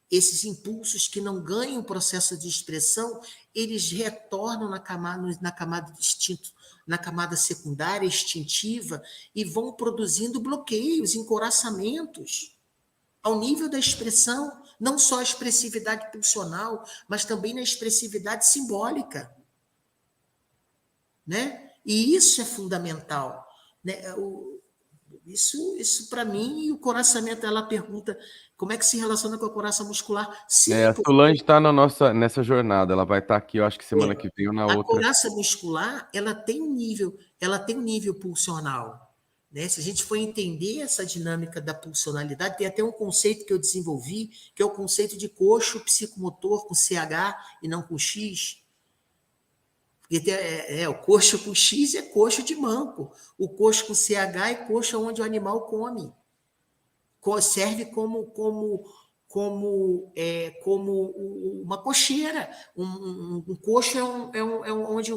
[SPEAKER 2] esses impulsos que não ganham o processo de expressão, eles retornam na camada de instinto, na camada secundária, instintiva, e vão produzindo bloqueios, encoraçamentos ao nível da expressão, não só a expressividade pulsional, mas também na expressividade simbólica, né? E isso é fundamental, né? Isso para mim, e o coraçamento, ela pergunta como é que se relaciona com a coraça muscular. Sim,
[SPEAKER 1] A Solange está nessa jornada, ela vai estar aqui, eu acho que semana que vem ou na
[SPEAKER 2] a
[SPEAKER 1] outra.
[SPEAKER 2] coraça muscular, ela tem um nível pulsional, né? Se a gente for entender essa dinâmica da pulsionalidade, tem até um conceito que eu desenvolvi, que é o conceito de coxo psicomotor com CH e não com X. Porque o coxo com X é coxo de manco. O coxo com CH é coxo onde o animal come. Serve como uma cocheira. Um coxo é onde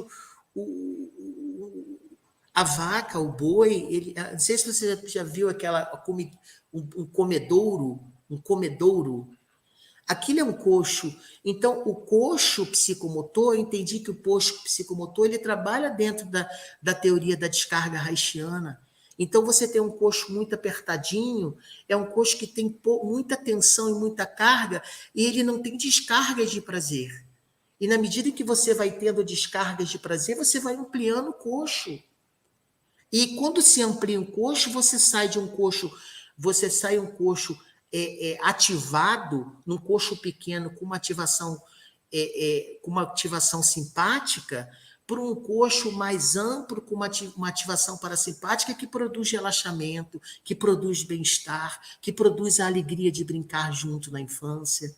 [SPEAKER 2] a vaca, o boi, não sei se você já viu um comedouro. Aquilo é um coxo. Então, o coxo psicomotor, eu entendi que o coxo psicomotor ele trabalha dentro da teoria da descarga reichiana. Então, você tem um coxo muito apertadinho, é um coxo que tem muita tensão e muita carga, e ele não tem descargas de prazer. E na medida que você vai tendo descargas de prazer, você vai ampliando o coxo. E quando se amplia um coxo, você sai um coxo ativado, num coxo pequeno, com uma ativação simpática, para um coxo mais amplo, com uma ativação parasimpática que produz relaxamento, que produz bem-estar, que produz a alegria de brincar junto na infância.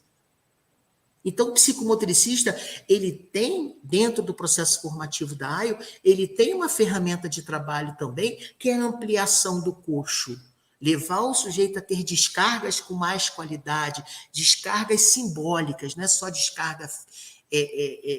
[SPEAKER 2] Então, o psicomotricista, ele tem, dentro do processo formativo da AIO, ele tem uma ferramenta de trabalho também, que é a ampliação do coxo. Levar o sujeito a ter descargas com mais qualidade, descargas simbólicas, não é só descarga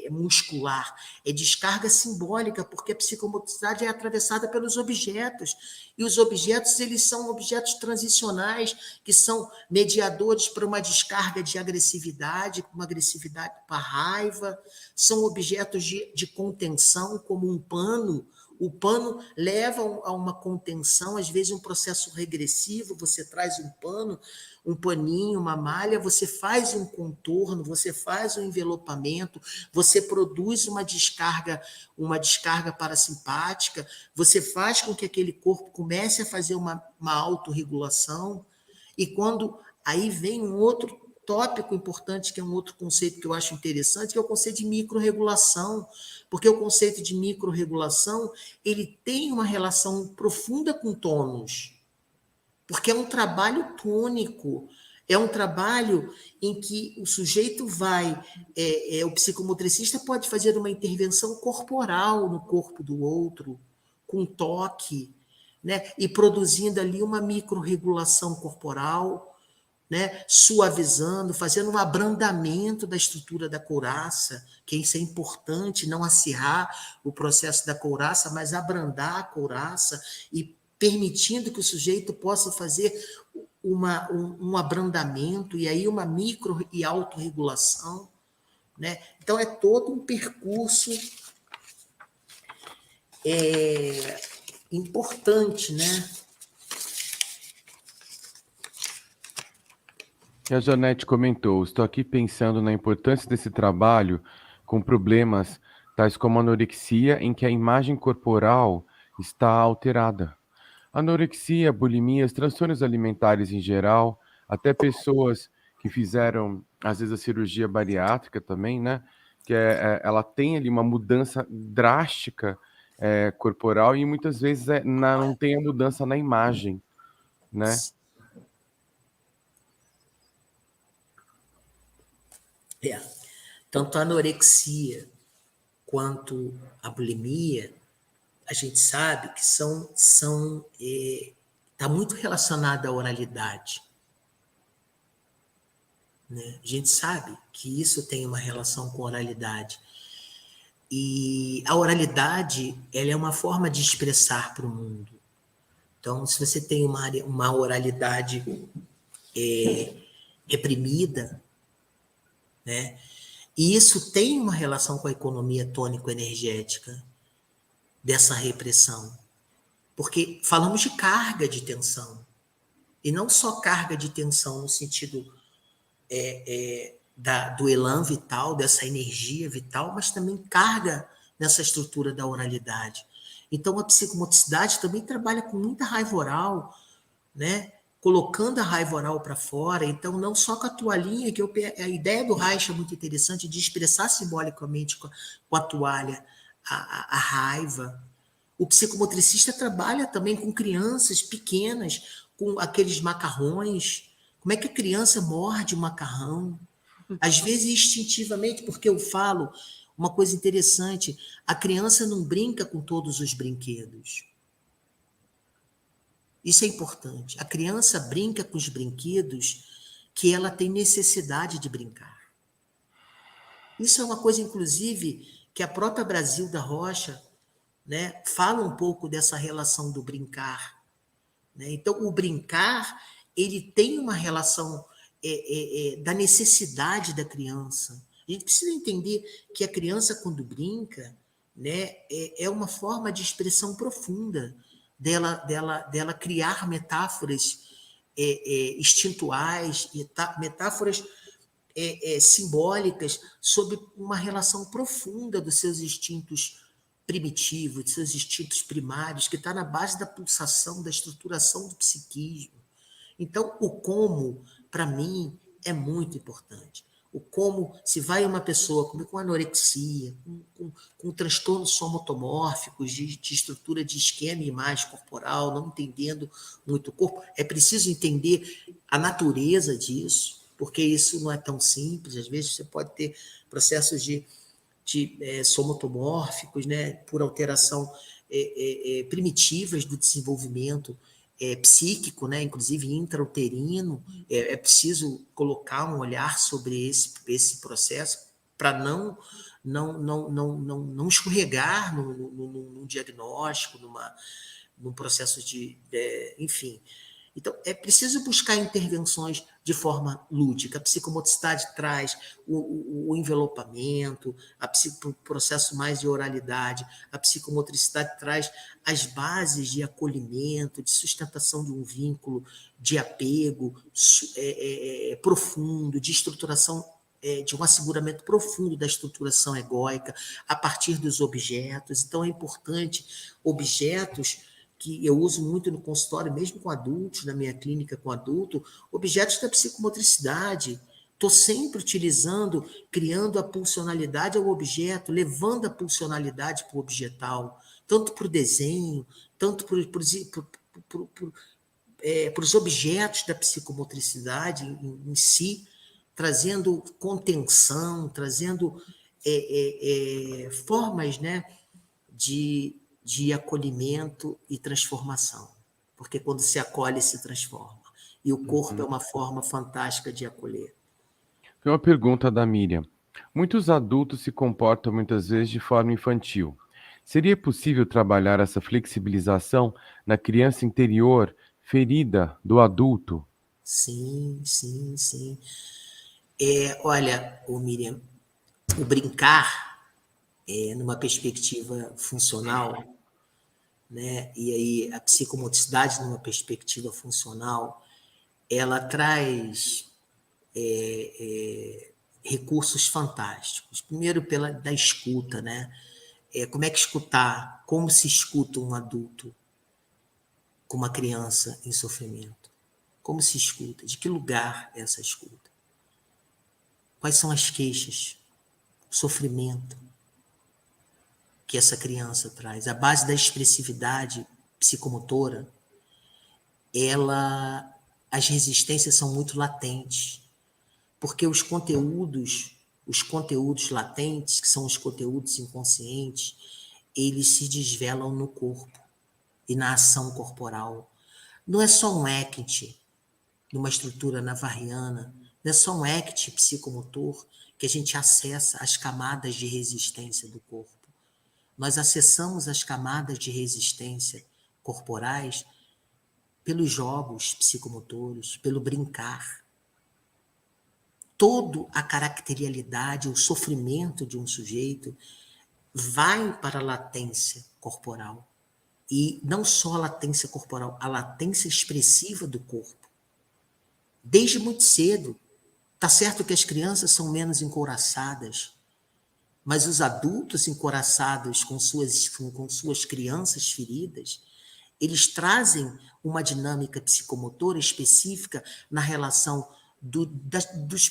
[SPEAKER 2] muscular, é descarga simbólica, porque a psicomotricidade é atravessada pelos objetos, e os objetos, eles são objetos transicionais, que são mediadores para uma descarga de agressividade, uma agressividade para raiva, são objetos de contenção, como um pano. O pano leva a uma contenção, às vezes um processo regressivo, você traz um pano, um paninho, uma malha, você faz um contorno, você faz um envelopamento, você produz uma descarga parasimpática, você faz com que aquele corpo comece a fazer uma autorregulação, e quando aí vem um outro tópico importante, que é um outro conceito que eu acho interessante, que é o conceito de microrregulação, porque o conceito de microrregulação, ele tem uma relação profunda com tônus, porque é um trabalho tônico, é um trabalho em que o sujeito o psicomotricista pode fazer uma intervenção corporal no corpo do outro, com toque, né? E produzindo ali uma microrregulação corporal, né, suavizando, fazendo um abrandamento da estrutura da couraça, que isso é importante, não acirrar o processo da couraça, mas abrandar a couraça e permitindo que o sujeito possa fazer um abrandamento e aí uma micro e autorregulação, né? Então é todo um percurso importante, né?
[SPEAKER 1] E a Janete comentou: estou aqui pensando na importância desse trabalho com problemas tais como anorexia, em que a imagem corporal está alterada. Anorexia, bulimias, transtornos alimentares em geral, até pessoas que fizeram, às vezes, a cirurgia bariátrica também, né? Ela tem ali uma mudança drástica corporal e muitas vezes não tem a mudança na imagem, né?
[SPEAKER 2] É. Tanto a anorexia quanto a bulimia, a gente sabe que está muito relacionada à oralidade. Né? A gente sabe que isso tem uma relação com oralidade. E a oralidade, ela é uma forma de expressar para o mundo. Então, se você tem uma oralidade reprimida, né? E isso tem uma relação com a economia tônico-energética dessa repressão. Porque falamos de carga de tensão. E não só carga de tensão no sentido do elan vital, dessa energia vital, mas também carga nessa estrutura da oralidade. Então, a psicomotricidade também trabalha com muita raiva oral, né? Colocando a raiva oral para fora. Então, não só com a toalhinha, a ideia do Reich é muito interessante, de expressar simbolicamente com a toalha a raiva. O psicomotricista trabalha também com crianças pequenas, com aqueles macarrões. Como é que a criança morde o macarrão? Às vezes instintivamente, porque eu falo uma coisa interessante, a criança não brinca com todos os brinquedos. Isso é importante. A criança brinca com os brinquedos que ela tem necessidade de brincar. Isso é uma coisa, inclusive, que a própria Brasil da Rocha, né, fala um pouco dessa relação do brincar. Né? Então, o brincar, ele tem uma relação da necessidade da criança. A gente precisa entender que a criança, quando brinca, né, é uma forma de expressão profunda dela criar metáforas instintuais, metáforas simbólicas sobre uma relação profunda dos seus instintos primitivos, dos seus instintos primários, que está na base da pulsação, da estruturação do psiquismo. Então, o como, para mim, é muito importante. O como, se vai uma pessoa com anorexia, com transtornos somatomórficos, de estrutura de esquema e imagem corporal, não entendendo muito o corpo, é preciso entender a natureza disso, porque isso não é tão simples. Às vezes você pode ter processos de somatomórficos, né, por alteração primitivas do desenvolvimento psíquico, né, inclusive intrauterino. É preciso colocar um olhar sobre esse processo para não escorregar num diagnóstico, num processo enfim. Então, é preciso buscar intervenções de forma lúdica. A psicomotricidade traz o envelopamento, o processo mais de oralidade. A psicomotricidade traz as bases de acolhimento, de sustentação de um vínculo, de apego profundo, de estruturação, de um asseguramento profundo da estruturação egóica a partir dos objetos. Então, é importante objetos que eu uso muito no consultório, mesmo com adultos, na minha clínica com adulto, objetos da psicomotricidade. Estou sempre utilizando, criando a pulsionalidade ao objeto, levando a pulsionalidade para o objetal, tanto para o desenho, tanto para os objetos da psicomotricidade em si, trazendo contenção, trazendo formas, né, de acolhimento e transformação. Porque quando se acolhe, se transforma. E o corpo é uma forma fantástica de acolher.
[SPEAKER 1] Tem uma pergunta da Miriam. Muitos adultos se comportam muitas vezes de forma infantil. Seria possível trabalhar essa flexibilização na criança interior ferida do adulto?
[SPEAKER 2] Sim, sim, sim. Olha, Miriam, o brincar numa perspectiva funcional, né? E aí a psicomotricidade numa perspectiva funcional, ela traz recursos fantásticos. Primeiro, da escuta, né? Como é que escutar? Como se escuta um adulto com uma criança em sofrimento? Como se escuta? De que lugar é essa escuta? Quais são as queixas? O sofrimento que essa criança traz? A base da expressividade psicomotora, as resistências são muito latentes, porque os conteúdos latentes, que são os conteúdos inconscientes, eles se desvelam no corpo e na ação corporal. Não é só um ACT, numa estrutura navarriana, não é só um ACT psicomotor que a gente acessa as camadas de resistência do corpo. Nós acessamos as camadas de resistência corporais pelos jogos psicomotores, pelo brincar. Toda a caracterialidade, o sofrimento de um sujeito vai para a latência corporal. E não só a latência corporal, a latência expressiva do corpo. Desde muito cedo. Tá certo que as crianças são menos encouraçadas, mas os adultos encouraçados com suas crianças feridas, eles trazem uma dinâmica psicomotora específica na relação dos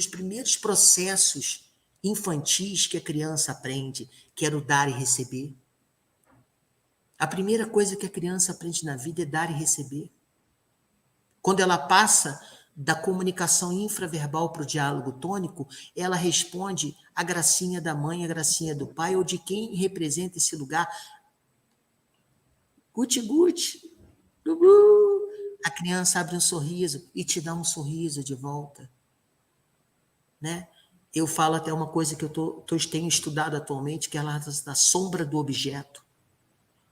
[SPEAKER 2] primeiros processos infantis que a criança aprende, que era o dar e receber. A primeira coisa que a criança aprende na vida é dar e receber. Quando ela passa da comunicação infraverbal para o diálogo tônico, ela responde a gracinha da mãe, a gracinha do pai, ou de quem representa esse lugar. Guti-guti, gugu. A criança abre um sorriso e te dá um sorriso de volta. Né? Eu falo até uma coisa que eu tenho estudado atualmente, que é a da sombra do objeto.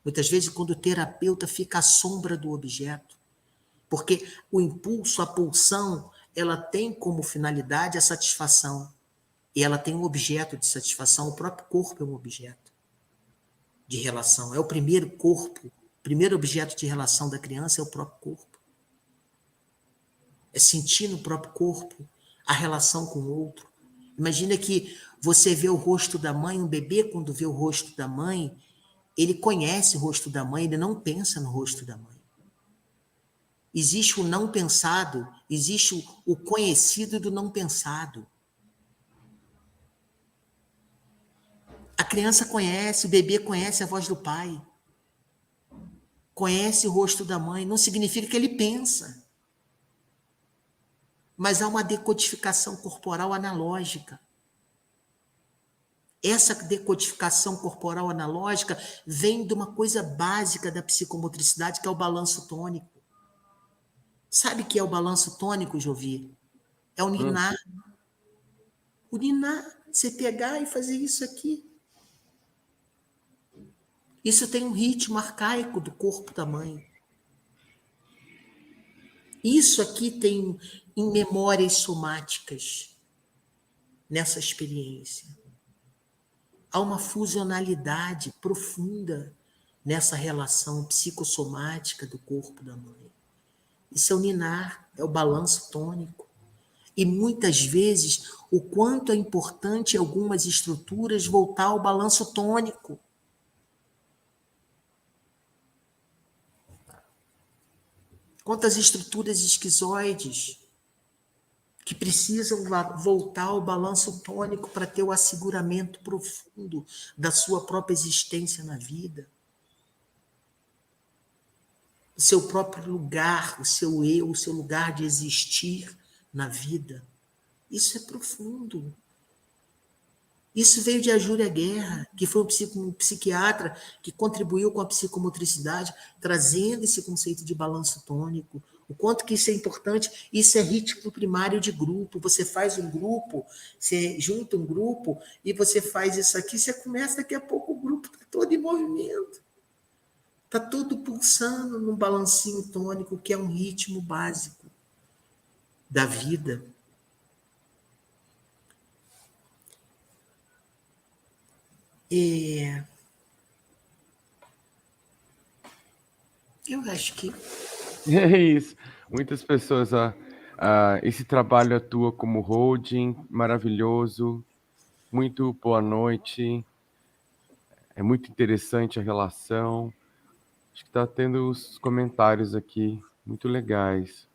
[SPEAKER 2] Muitas vezes, quando o terapeuta fica à sombra do objeto, porque o impulso, a pulsão, ela tem como finalidade a satisfação. E ela tem um objeto de satisfação. O próprio corpo é um objeto de relação. É o primeiro corpo, o primeiro objeto de relação da criança é o próprio corpo. É sentir no próprio corpo a relação com o outro. Imagina que você vê o rosto da mãe, um bebê, quando vê o rosto da mãe, ele conhece o rosto da mãe, ele não pensa no rosto da mãe. Existe o não pensado, existe o conhecido do não pensado. A criança conhece, o bebê conhece a voz do pai. Conhece o rosto da mãe. Não significa que ele pensa. Mas há uma decodificação corporal analógica. Essa decodificação corporal analógica vem de uma coisa básica da psicomotricidade, que é o balanço tônico. Sabe o que é o balanço tônico, Jovi? É o ninar. O ninar, você pegar e fazer isso aqui. Isso tem um ritmo arcaico do corpo da mãe. Isso aqui tem em memórias somáticas nessa experiência. Há uma fusionalidade profunda nessa relação psicossomática do corpo da mãe. Isso é o ninar, é o balanço tônico. E muitas vezes, o quanto é importante em algumas estruturas voltar ao balanço tônico. Quantas estruturas esquizoides que precisam voltar ao balanço tônico para ter o asseguramento profundo da sua própria existência na vida. O seu próprio lugar, o seu eu, o seu lugar de existir na vida. Isso é profundo. Isso veio de Ajúria Guerra, que foi um psiquiatra que contribuiu com a psicomotricidade, trazendo esse conceito de balanço tônico. O quanto que isso é importante, isso é ritmo primário de grupo. Você faz um grupo, você junta um grupo e você faz isso aqui, você começa, daqui a pouco o grupo está todo em movimento. Está todo pulsando num balancinho tônico, que é um ritmo básico da vida. Eu acho que...
[SPEAKER 1] É isso. Muitas pessoas Esse trabalho atua como holding, maravilhoso, muito boa noite, é muito interessante a relação. Acho que está tendo os comentários aqui, muito legais.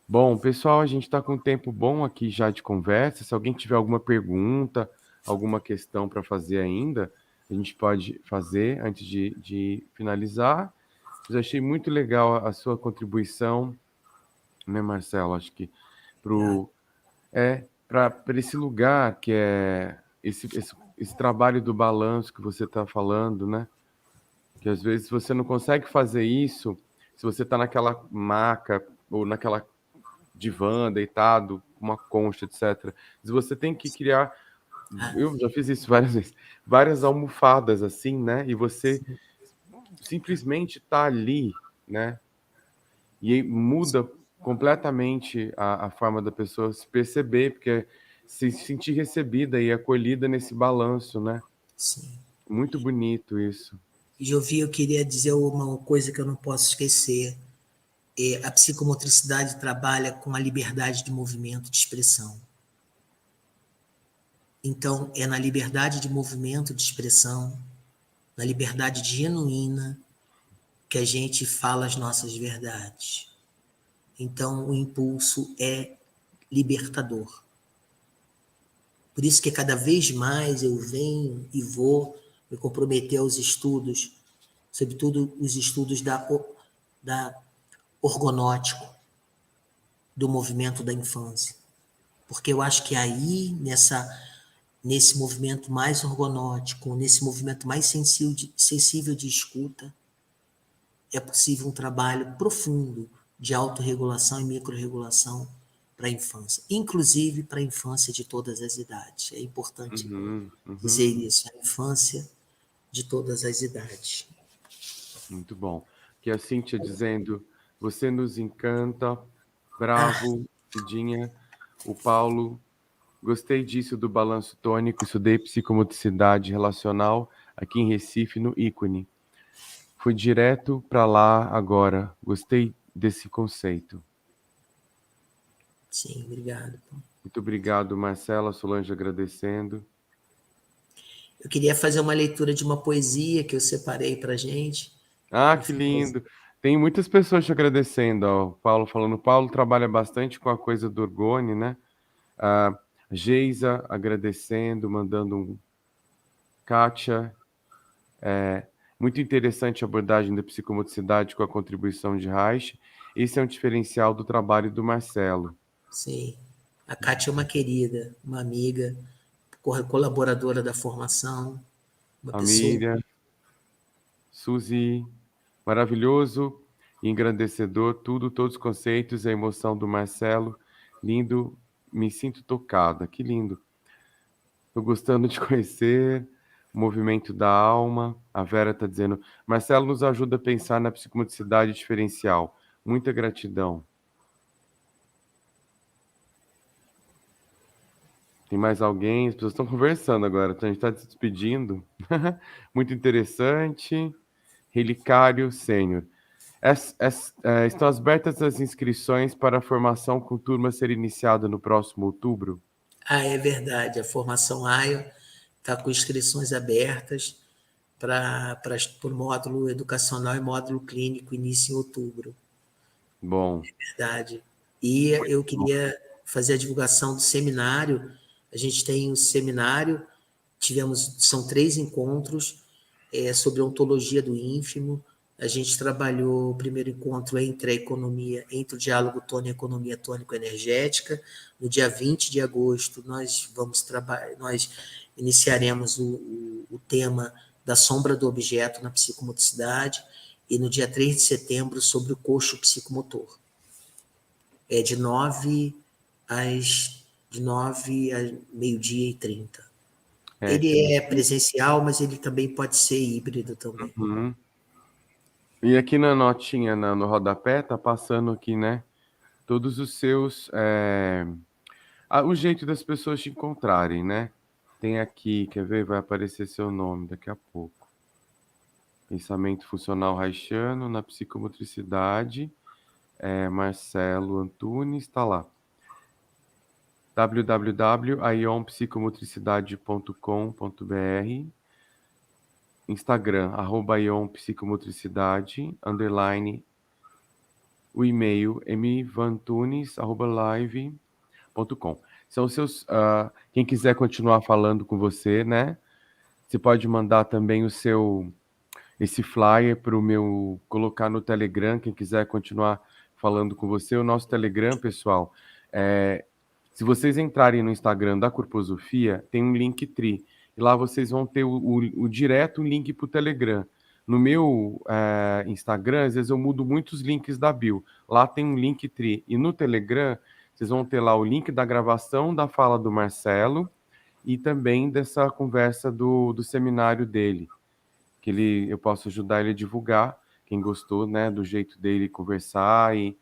[SPEAKER 1] Bom, pessoal, a gente está com um tempo bom aqui já de conversa. Se alguém tiver alguma pergunta, alguma questão para fazer ainda, a gente pode fazer antes de finalizar. Mas eu achei muito legal a sua contribuição, né, Marcelo? Acho que
[SPEAKER 2] Obrigado.
[SPEAKER 1] para esse lugar que é esse trabalho do balanço que você está falando, né? Que às vezes você não consegue fazer isso se você está naquela maca ou naquela divã, deitado, uma concha, etc. Mas você tem que criar,
[SPEAKER 2] Ah,
[SPEAKER 1] eu já fiz isso várias vezes, várias almofadas assim, né? E você
[SPEAKER 2] sim,
[SPEAKER 1] simplesmente está ali, né? E aí muda completamente a forma da pessoa se perceber, porque se sentir recebida e acolhida nesse balanço, né?
[SPEAKER 2] sim.
[SPEAKER 1] Muito bonito isso.
[SPEAKER 2] E Jovi, eu queria dizer uma coisa que eu não posso esquecer. A psicomotricidade trabalha com a liberdade de movimento, de expressão. Então, é na liberdade de movimento, de expressão, na liberdade genuína, que a gente fala as nossas verdades. Então, o impulso é libertador. Por isso que cada vez mais eu venho e vou me comprometer aos estudos, sobretudo os estudos da orgonótico, do movimento da infância. Porque eu acho que aí, nesse movimento mais orgonótico, nesse movimento mais sensível de escuta, é possível um trabalho profundo de autorregulação e microrregulação para a infância, inclusive para a infância de todas as idades. É importante
[SPEAKER 1] Uhum,
[SPEAKER 2] dizer
[SPEAKER 1] uhum.
[SPEAKER 2] isso, a infância de todas as idades.
[SPEAKER 1] Muito bom. Que a Cíntia dizendo, você nos encanta,
[SPEAKER 2] Ah,
[SPEAKER 1] bravo, Cidinha. O Paulo, gostei disso do balanço tônico, estudei psicomotricidade relacional aqui em Recife, no ícone. Fui direto para lá agora, gostei desse conceito.
[SPEAKER 2] sim, obrigado.
[SPEAKER 1] Muito obrigado, Marcela, Solange agradecendo.
[SPEAKER 2] Eu queria fazer uma leitura de uma poesia que eu separei para a gente.
[SPEAKER 1] Ah, que lindo. Tem muitas pessoas te agradecendo, ó. O Paulo falando, o Paulo trabalha bastante com a coisa do Orgone, né? A Geisa agradecendo, mandando um Kátia. Muito interessante a abordagem da psicomotricidade com a contribuição de Reich. Esse é um diferencial do trabalho do Marcelo.
[SPEAKER 2] Sim, a Kátia é uma querida, uma amiga, colaboradora da formação, uma
[SPEAKER 1] A
[SPEAKER 2] pessoa.
[SPEAKER 1] Miriam, Suzy, maravilhoso e engrandecedor, tudo, todos os conceitos, a emoção do Marcelo. Lindo, me sinto tocada, que lindo. Estou gostando de conhecer o movimento da alma. A Vera está dizendo, Marcelo nos ajuda a pensar na psicomotricidade diferencial. Muita gratidão. Tem mais alguém? As pessoas estão conversando agora, então a gente está se despedindo. Muito interessante. Relicário Sênior. Estão abertas as inscrições para a formação com turma ser iniciada no próximo outubro?
[SPEAKER 2] Ah, é verdade, a formação AIO está com inscrições abertas para o módulo educacional e módulo clínico, início em outubro,
[SPEAKER 1] Bom,
[SPEAKER 2] verdade. E eu queria fazer a divulgação do seminário. A gente tem um seminário, são 3 encontros sobre a ontologia do ínfimo. A gente trabalhou o primeiro encontro entre a economia, entre o diálogo tônico e a economia tônico-energética. No dia 20 de agosto, nós iniciaremos o tema da sombra do objeto na psicomotricidade, e no dia 3 de setembro, sobre o coxo psicomotor. É de 9 a meio-dia e 30.
[SPEAKER 1] é.
[SPEAKER 2] Ele é presencial, mas ele também pode ser híbrido também.
[SPEAKER 1] Uhum. E aqui na notinha, no rodapé, tá passando aqui, né? Todos os seus. O jeito das pessoas te encontrarem, né? Tem aqui, quer ver? Vai aparecer seu nome daqui a pouco. Pensamento funcional haitiano na psicomotricidade. Marcelo Antunes, está lá. www.ionpsicomotricidade.com.br, Instagram, @ionpsicomotricidade, _ o e-mail mvantunes@live.com. São seus. Quem quiser continuar falando com você, né? Você pode mandar também esse flyer para o meu colocar no Telegram. Quem quiser continuar falando com você, o nosso Telegram, pessoal, se vocês entrarem no Instagram da Corposofia, tem um Linktree. E lá vocês vão ter o direto link para o Telegram. No meu Instagram, às vezes eu mudo muitos links da bio. Lá tem um Linktree. E no Telegram, vocês vão ter lá o link da gravação da fala do Marcelo e também dessa conversa do seminário dele, que eu posso ajudar ele a divulgar, quem gostou, né, do jeito dele conversar. E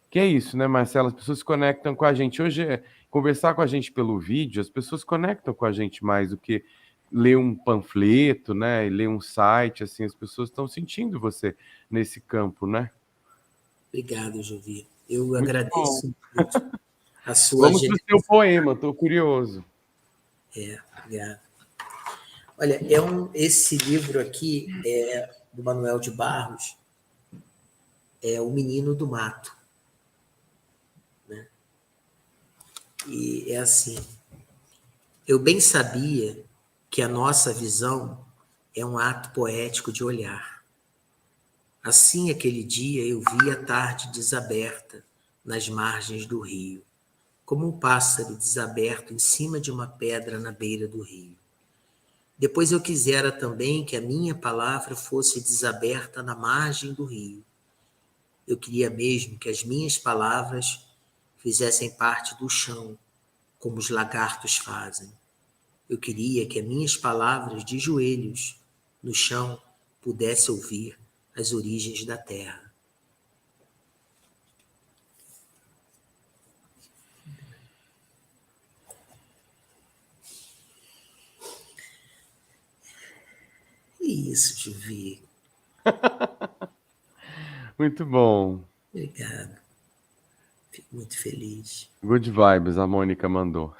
[SPEAKER 1] que é isso, né, Marcelo? As pessoas se conectam com a gente. Hoje, conversar com a gente pelo vídeo, as pessoas conectam com a gente mais do que ler um panfleto, né, e ler um site, assim, as pessoas estão sentindo você nesse campo, né?
[SPEAKER 2] Obrigado, Jovi. Eu
[SPEAKER 1] Muito bom.
[SPEAKER 2] agradeço muito a sua
[SPEAKER 1] Vamos para o seu
[SPEAKER 2] generosidade.
[SPEAKER 1] poema, estou curioso.
[SPEAKER 2] Obrigado. Olha, esse livro aqui é do Manuel de Barros, é O Menino do Mato. Né? E é assim, eu bem sabia que a nossa visão é um ato poético de olhar. Assim, aquele dia eu vi a tarde desaberta nas margens do rio, como um pássaro desaberto em cima de uma pedra na beira do rio. Depois eu quisera também que a minha palavra fosse desaberta na margem do rio. Eu queria mesmo que as minhas palavras fizessem parte do chão, como os lagartos fazem. Eu queria que as minhas palavras de joelhos no chão pudesse ouvir as origens da terra. Isso, Juvi.
[SPEAKER 1] Muito bom.
[SPEAKER 2] Obrigado. Fico muito feliz.
[SPEAKER 1] Good vibes, a Mônica mandou.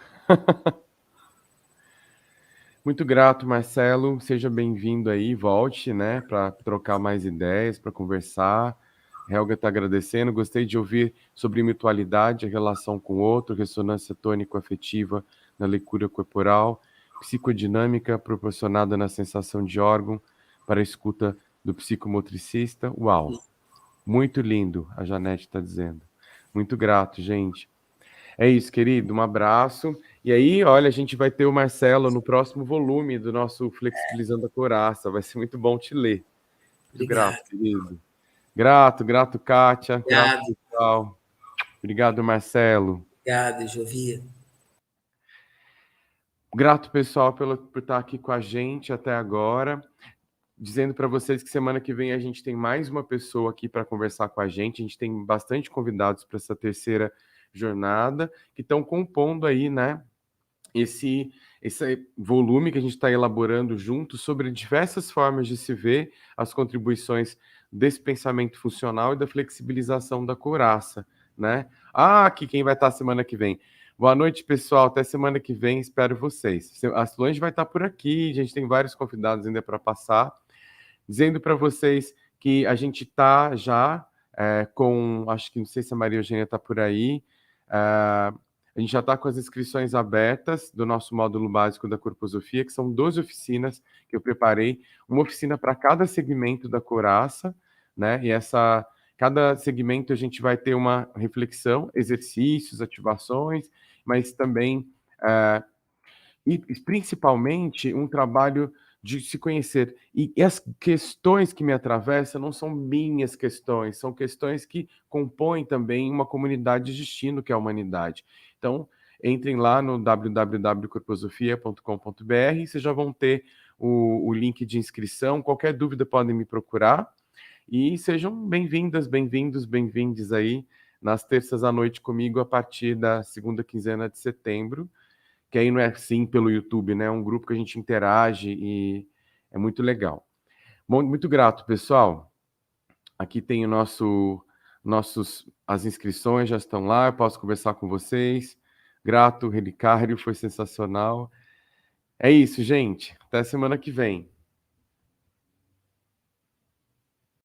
[SPEAKER 1] Muito grato, Marcelo. Seja bem-vindo aí, volte, né, para trocar mais ideias, para conversar. Helga está agradecendo. Gostei de ouvir sobre mutualidade, a relação com o outro, ressonância tônico-afetiva na leitura corporal, psicodinâmica proporcionada na sensação de órgão para a escuta do psicomotricista. Uau! Muito lindo, a Janete está dizendo. Muito grato, gente. É isso, querido. Um abraço. E aí, olha, a gente vai ter o Marcelo no próximo volume do nosso Flexibilizando a Coraça. Vai ser muito bom te ler. Muito grato,
[SPEAKER 2] Obrigado.
[SPEAKER 1] querido. Grato, Kátia. Grato,
[SPEAKER 2] Obrigado.
[SPEAKER 1] pessoal. Obrigado, Marcelo.
[SPEAKER 2] Obrigado, Jovi.
[SPEAKER 1] Grato, pessoal, por estar aqui com a gente até agora. Dizendo para vocês que semana que vem a gente tem mais uma pessoa aqui para conversar com a gente. A gente tem bastante convidados para essa terceira jornada que estão compondo aí, né? Esse volume que a gente está elaborando junto sobre diversas formas de se ver as contribuições desse pensamento funcional e da flexibilização da couraça, né? Aqui quem vai estar semana que vem. Boa noite, pessoal. Até semana que vem, espero vocês. A Solange vai estar por aqui, a gente tem vários convidados ainda para passar. Dizendo para vocês que a gente está já acho que não sei se a Maria Eugênia está por aí, a gente já está com as inscrições abertas do nosso módulo básico da Corposofia, que são 12 oficinas que eu preparei, uma oficina para cada segmento da couraça, né? E cada segmento a gente vai ter uma reflexão, exercícios, ativações, mas também e principalmente um trabalho de se conhecer. E as questões que me atravessam não são minhas questões, são questões que compõem também uma comunidade de destino, que é a humanidade. Então, entrem lá no www.corposofia.com.br e vocês já vão ter o link de inscrição. Qualquer dúvida podem me procurar. E sejam bem-vindas, bem-vindos, bem-vindes aí nas terças à noite comigo a partir da segunda quinzena de setembro. Que aí não é assim pelo YouTube, né? É um grupo que a gente interage e é muito legal. Bom, muito grato, pessoal. Aqui tem As inscrições já estão lá, eu posso conversar com vocês. Grato, Relicário, foi sensacional. É isso, gente. Até semana que vem.